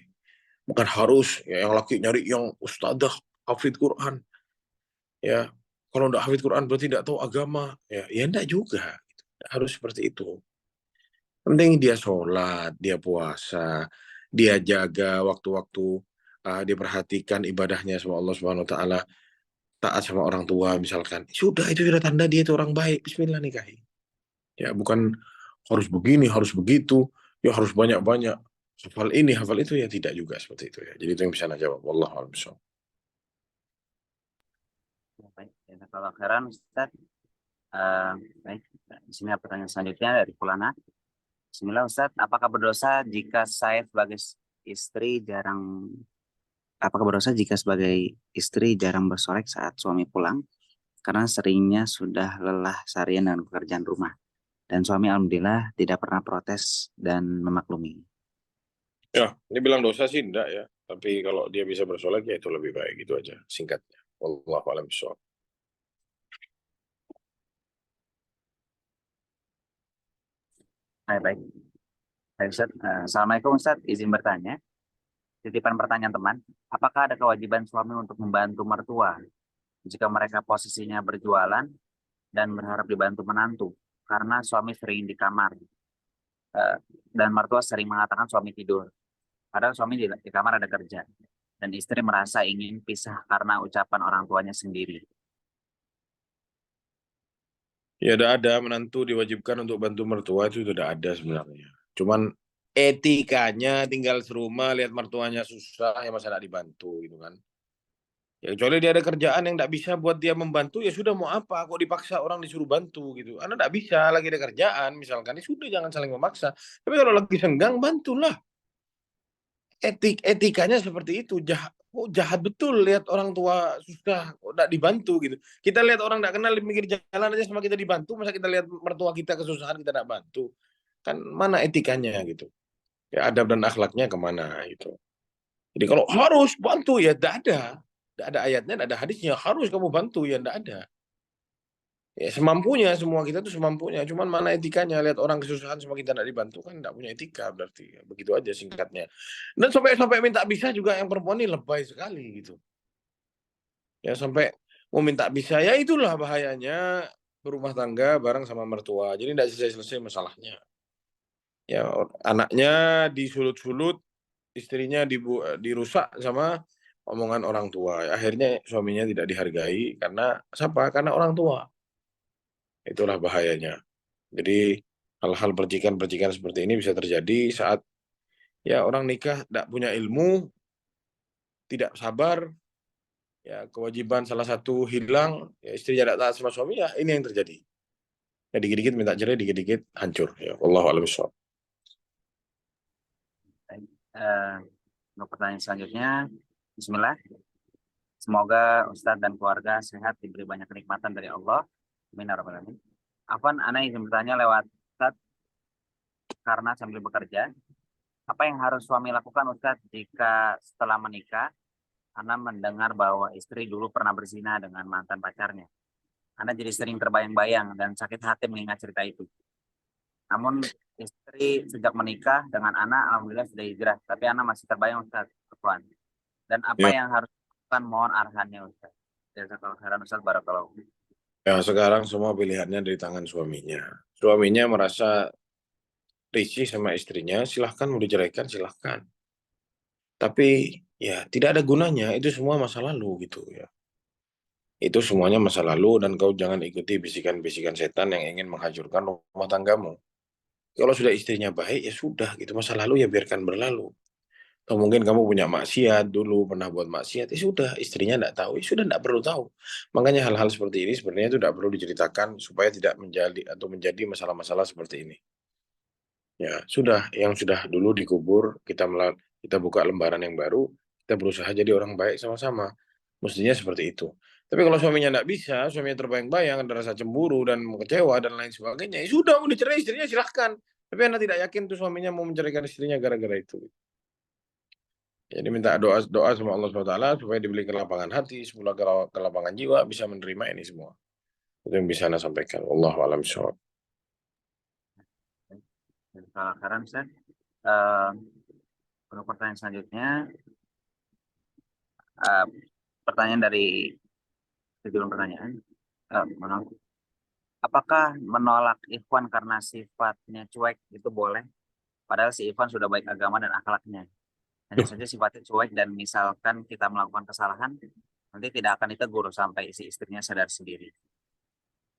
Bukan harus ya, yang laki nyari yang ustadzah, hafid Quran. Ya, kalau tidak hafid Quran berarti tidak tahu agama. Ya, ya enggak juga. Nggak harus seperti itu. Penting dia sholat, dia puasa, dia jaga waktu-waktu, dia perhatikan ibadahnya sama Allah Subhanahu Wa Taala, taat sama orang tua misalkan. Sudah itu sudah tanda dia itu orang baik. Bismillah nikahi. Ya, bukan harus begini, harus begitu, ya harus banyak-banyak. Hafal ini, hafal itu ya tidak juga seperti itu ya. Jadi itu yang bisa Anda jawab. Wallahu a'lam bishawab. Ya, baik. Ya, kalau khairan Ustaz, eh, baik. Di sini ada pertanyaan selanjutnya dari Fulana. Bismillah Ustaz, istri jarang, apakah berdosa jika sebagai istri jarang bersolek saat suami pulang? Karena seringnya sudah lelah seharian dengan pekerjaan rumah. Dan suami alhamdulillah tidak pernah protes dan memaklumi. Ya, ini bilang dosa sih enggak ya. Tapi kalau dia bisa bersolek ya itu lebih baik gitu aja singkatnya. Wallahu a'lam bishawab. Baik, baik. Baik, Ustaz. Assalamualaikum Ustaz, izin bertanya. Titipan pertanyaan teman, apakah ada kewajiban suami untuk membantu mertua jika mereka posisinya berjualan dan berharap dibantu menantu? Karena suami sering di kamar dan mertua sering mengatakan suami tidur. Padahal suami di kamar ada kerja dan istri merasa ingin pisah karena ucapan orang tuanya sendiri. Ya udah ada, menantu diwajibkan untuk bantu mertua itu sudah ada sebenarnya. Cuman etikanya tinggal serumah lihat mertuanya susah ya masa tidak dibantu gitu kan. Ya kecuali dia ada kerjaan yang tidak bisa buat dia membantu ya sudah mau apa kok dipaksa orang disuruh bantu gitu. Anda tidak bisa lagi ada kerjaan misalkan ya sudah jangan saling memaksa. Tapi kalau lagi senggang bantulah. Etikanya seperti itu jahat. Oh, jahat betul lihat orang tua susah kok tidak dibantu gitu. Kita lihat orang tidak kenal di pinggir jalan aja sama kita dibantu, masa kita lihat mertua kita kesusahan kita tidak bantu. Kan mana etikanya gitu. Ya adab dan akhlaknya kemana gitu. Jadi kalau harus bantu ya tidak ada. Tidak ada ayatnya, tidak ada hadisnya. Harus kamu bantu ya tidak ada. Ya semampunya semua kita tuh semampunya. Cuman mana etikanya lihat orang kesusahan sama kita tidak dibantu kan tidak punya etika berarti. Begitu aja singkatnya. Dan sampai sampai minta bisa juga yang perempuan ini lebay sekali gitu. Ya sampai mau minta bisa ya itulah bahayanya berumah tangga bareng sama mertua. Jadi tidak selesai-selesai masalahnya. Ya anaknya disulut-sulut, istrinya dirusak sama omongan orang tua. Akhirnya suaminya tidak dihargai karena siapa? Karena orang tua. Itulah bahayanya. Jadi hal-hal percikan-percikan seperti ini bisa terjadi saat ya orang nikah tidak punya ilmu, tidak sabar, ya kewajiban salah satu hilang, ya istri tidak taat sama suami, ya ini yang terjadi. Ya dikit-dikit minta cerai, dikit-dikit hancur. Ya Allah a'lam bishawab. Baik. Untuk pertanyaan selanjutnya, Bismillah. Semoga Ustadz dan keluarga sehat, diberi banyak kenikmatan dari Allah. Amin ya rabbal alamin. Afwan, Ana izin bertanya lewat Ustadz karena sambil bekerja. Apa yang harus suami lakukan Ustadz jika setelah menikah, Ana mendengar bahwa istri dulu pernah berzina dengan mantan pacarnya? Ana jadi sering terbayang-bayang dan sakit hati mengingat cerita itu. Namun istri sejak menikah dengan Ana, alhamdulillah sudah hijrah. Tapi Ana masih terbayang Ustadz. Afwan. Dan apa Ya, yang harus dilakukan, mohon arahannya Ustadz. Jazakallahu khairan Ustadz, barakallahu. ya sekarang semua pilihannya dari tangan suaminya. Suaminya merasa risih sama istrinya, silahkan mau diceraikan, silahkan. Tapi ya tidak ada gunanya, itu semua masa lalu gitu ya. Itu semuanya masa lalu dan kau jangan ikuti bisikan-bisikan setan yang ingin menghancurkan rumah tanggamu. Kalau sudah istrinya baik ya sudah gitu, masa lalu ya biarkan berlalu. Atau mungkin kamu punya maksiat dulu, pernah buat maksiat, ya sudah istrinya tidak tahu, ya sudah tidak perlu tahu. Makanya hal-hal seperti ini sebenarnya itu tidak perlu diceritakan supaya tidak menjadi atau menjadi masalah-masalah seperti ini. Ya sudah, yang sudah dulu dikubur, kita buka lembaran yang baru, kita berusaha jadi orang baik sama-sama. Mestinya seperti itu. Tapi kalau suaminya tidak bisa, suaminya terbayang-bayang, ada rasa cemburu dan kecewa dan lain sebagainya, ya sudah mau dicerai istrinya silahkan. Tapi Anda tidak yakin tuh suaminya mau menceraikan istrinya gara-gara itu. Jadi minta doa doa sama Allah SWT supaya diberi kelapangan hati, semula kelapangan jiwa, bisa menerima ini semua. Itu yang bisa Anda sampaikan. Wallahu a'lam bishawab. Jazakallahu khairan Ustadz. Eh, Untuk pertanyaan selanjutnya, eh, pertanyaan dari sejumlah pertanyaan. Maaf. Apakah menolak Ikhwan karena sifatnya cuek itu boleh? Padahal si Ikhwan sudah baik agama dan akhlaknya. Hanya Duh, saja sifatnya cuek dan misalkan kita melakukan kesalahan, nanti tidak akan ditegur sampai si istrinya sadar sendiri.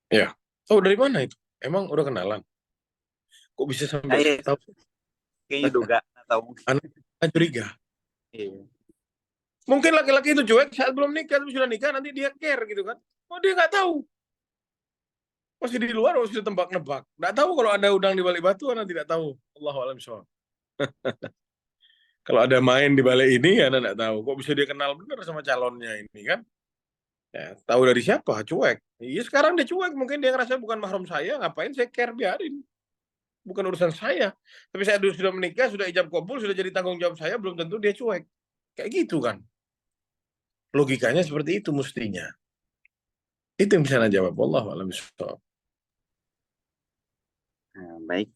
ya. Tahu dari mana itu? Emang udah kenalan? Kok bisa Nah, sampai iya, tahu? kayaknya duga atau mungkin. Anak curiga. Iya. Mungkin laki-laki itu cuek saat belum nikah, tapi sudah nikah nanti dia care gitu kan. Oh dia nggak tahu. Masih di luar, masih tebak-nebak. Nggak tahu kalau ada udang di balik batu, Anda tidak tahu. Allahu a'lam bishawab. Kalau ada main di balik ini, Anda nggak tahu. Kok bisa dia kenal benar sama calonnya ini kan? Ya, tahu dari siapa? Cuek. Iya sekarang dia cuek. Mungkin dia ngerasa bukan mahram saya. Ngapain saya care biarin. Bukan urusan saya. Tapi saya sudah menikah, sudah ijab kabul, sudah jadi tanggung jawab saya. Belum tentu dia cuek. Kayak gitu kan. Logikanya seperti itu mestinya. Itu yang bisa Anda jawab. Wallahu a'lam bishawab. Baik.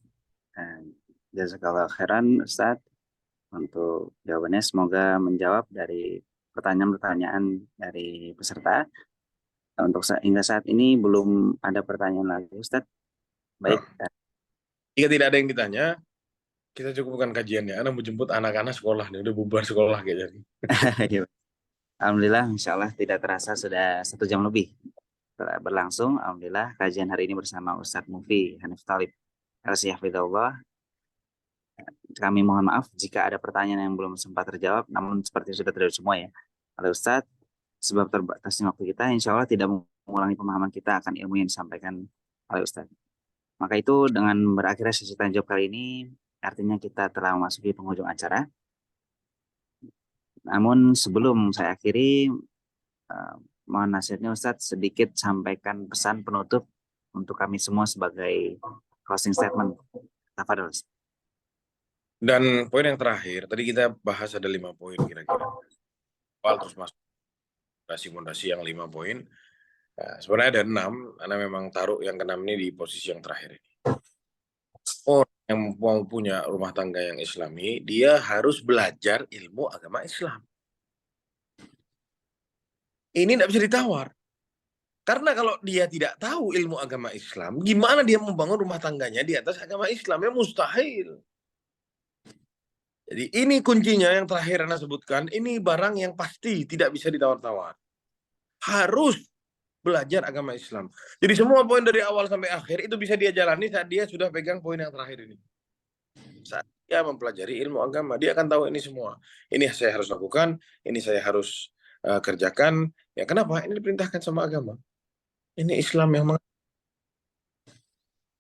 Jazakallah khairan Ustaz. untuk jawabannya. Semoga menjawab dari pertanyaan-pertanyaan dari peserta. Untuk hingga saat ini belum ada pertanyaan lagi, Ustadz. Baik. Jika tidak ada yang ditanya, kita cukupkan kajiannya. Anak mau jemput anak-anak sekolah nih, udah bubar sekolah kayaknya. Alhamdulillah, insya Allah tidak terasa sudah 1 jam lebih telah berlangsung. Alhamdulillah, kajian hari ini bersama Ustadz Mufi Hanif Talib Al-Sihafidullah. Kami mohon maaf jika ada pertanyaan yang belum sempat terjawab, namun seperti sudah terjawab semua ya oleh Ustadz. Sebab terbatasnya waktu kita, insya Allah tidak mengulangi pemahaman kita akan ilmu yang disampaikan oleh Ustadz. Maka itu dengan berakhirnya sesi tanya jawab kali ini, artinya kita telah memasuki penghujung acara. Namun sebelum saya akhiri, mohon nasihatnya Ustadz sedikit sampaikan pesan penutup untuk kami semua sebagai closing statement. Tafadhol. Dan poin yang terakhir, tadi kita bahas ada 5 poin kira-kira. Terus masuk fondasi yang 5 poin. Nah, sebenarnya ada 6, karena memang taruh yang ke-6 ini di posisi yang terakhir ini. Orang yang mau punya rumah tangga yang Islami, dia harus belajar ilmu agama Islam. Ini tidak bisa ditawar. Karena kalau dia tidak tahu ilmu agama Islam, gimana dia membangun rumah tangganya di atas agama Islamnya mustahil. Jadi ini kuncinya yang terakhir Anda sebutkan, ini barang yang pasti tidak bisa ditawar-tawar. Harus belajar agama Islam. Jadi semua poin dari awal sampai akhir itu bisa dia jalani saat dia sudah pegang poin yang terakhir ini. Saat dia mempelajari ilmu agama, dia akan tahu ini semua. Ini saya harus lakukan, ini saya harus kerjakan. Ya kenapa? Ini diperintahkan sama agama. Ini Islam yang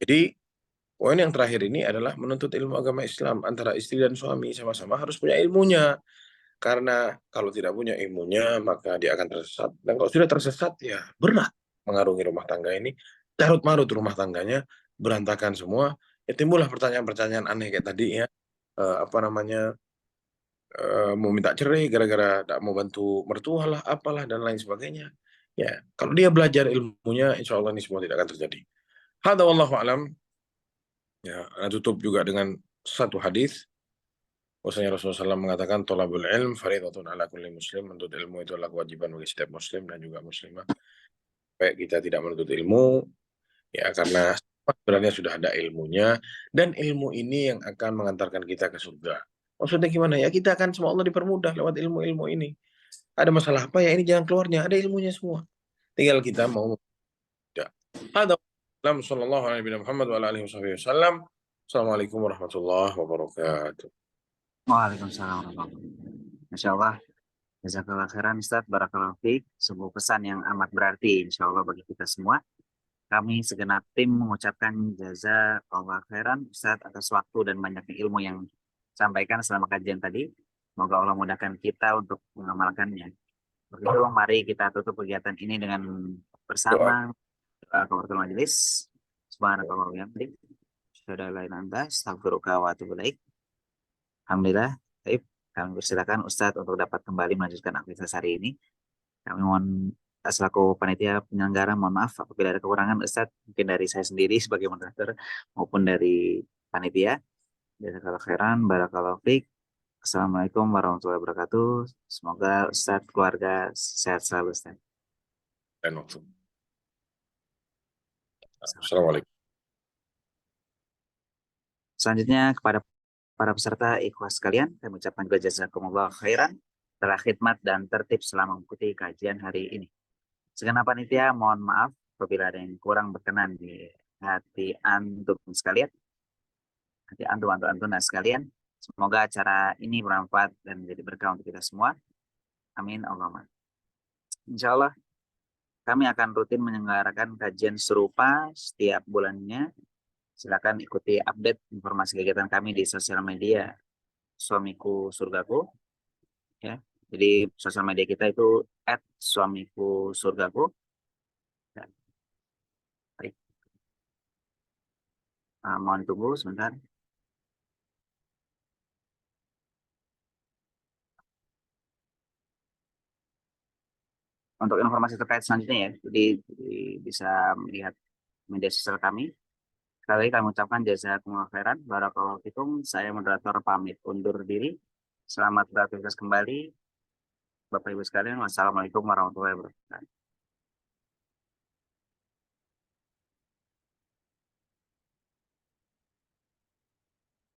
Jadi poin yang terakhir ini adalah menuntut ilmu agama Islam antara istri dan suami sama-sama harus punya ilmunya. Karena kalau tidak punya ilmunya maka dia akan tersesat. Dan kalau sudah tersesat ya berat mengarungi rumah tangga ini. Carut-marut rumah tangganya, berantakan semua. Ya timbullah pertanyaan-pertanyaan aneh kayak tadi ya. Apa namanya, mau minta cerai gara-gara tidak mau bantu mertua lah, apalah dan lain sebagainya. Ya, kalau dia belajar ilmunya, insya Allah ini semua tidak akan terjadi. Hadza wallahu alam. Ya, tutup juga dengan satu hadis. Bahwasanya Rasulullah SAW mengatakan thalabul ilm fardhatun ala kulli muslim, menuntut ilmu itu adalah kewajiban bagi setiap muslim dan juga muslimah. Baik kita tidak menuntut ilmu ya karena sebenarnya sudah ada ilmunya dan ilmu ini yang akan mengantarkan kita ke surga. Maksudnya gimana ya? Kita akan semua Allah dipermudah lewat ilmu-ilmu ini. Ada masalah apa ya ini jangan keluarnya, ada ilmunya semua. Tinggal kita mau tidak. Hadza sallallahu alaihi Muhammad wa ala alihi wasallam. Assalamualaikum warahmatullahi wabarakatuh. Waalaikumsalam warahmatullahi wabarakatuh. Masya Allah. Jazakallah khairan Ustadz. Barakallahu fiik. Sebuah pesan yang amat berarti insya Allah bagi kita semua. Kami segenap tim mengucapkan jazakallah khairan Ustadz atas waktu dan banyaknya ilmu yang disampaikan selama kajian tadi. Semoga Allah mudahkan kita untuk mengamalkannya. Begitu, mari kita tutup kegiatan ini dengan bersama kafaratul majelis. Subhanakallah wa bihamdik. Asyhadu an la ilaha illa anta, astaghfiruka wa atubu ilaik. Alhamdulillah. Baik, kami persilakan Ustadz untuk dapat kembali melanjutkan aktivitas hari ini. Kami mohon selaku panitia penyelenggara mohon maaf apabila ada kekurangan Ustadz, mungkin dari saya sendiri sebagai moderator maupun dari panitia. Jazakallahu khairan, barakallahu fiik. Assalamualaikum warahmatullahi wabarakatuh. Semoga Ustadz keluarga sehat selalu Ustadz. Dan waktu. Assalamualaikum. Selanjutnya kepada para peserta ikhwas sekalian, kami ucapkan juga jazakumullah khairan telah khidmat dan tertib selama mengikuti kajian hari ini. Segenap panitia mohon maaf apabila ada yang kurang berkenan di hati antum sekalian, hati antum sekalian. Semoga acara ini bermanfaat dan menjadi berkah untuk kita semua. Amin Allahumma. Insya Allah kami akan rutin menyelenggarakan kajian serupa setiap bulannya. Silakan ikuti update informasi kegiatan kami di sosial media Suamiku Surgaku. Ya, jadi sosial media kita itu @suamikusurgaku. Ya. Baik. Mohon tunggu sebentar. Untuk informasi terkait selanjutnya ya, jadi bisa melihat media sosial kami. Sekali lagi kami ucapkan jazakumullah khairan, barakallahu fikum. Saya moderator pamit undur diri. Selamat beraktivitas kembali, Bapak Ibu sekalian. Wassalamualaikum warahmatullahi wabarakatuh.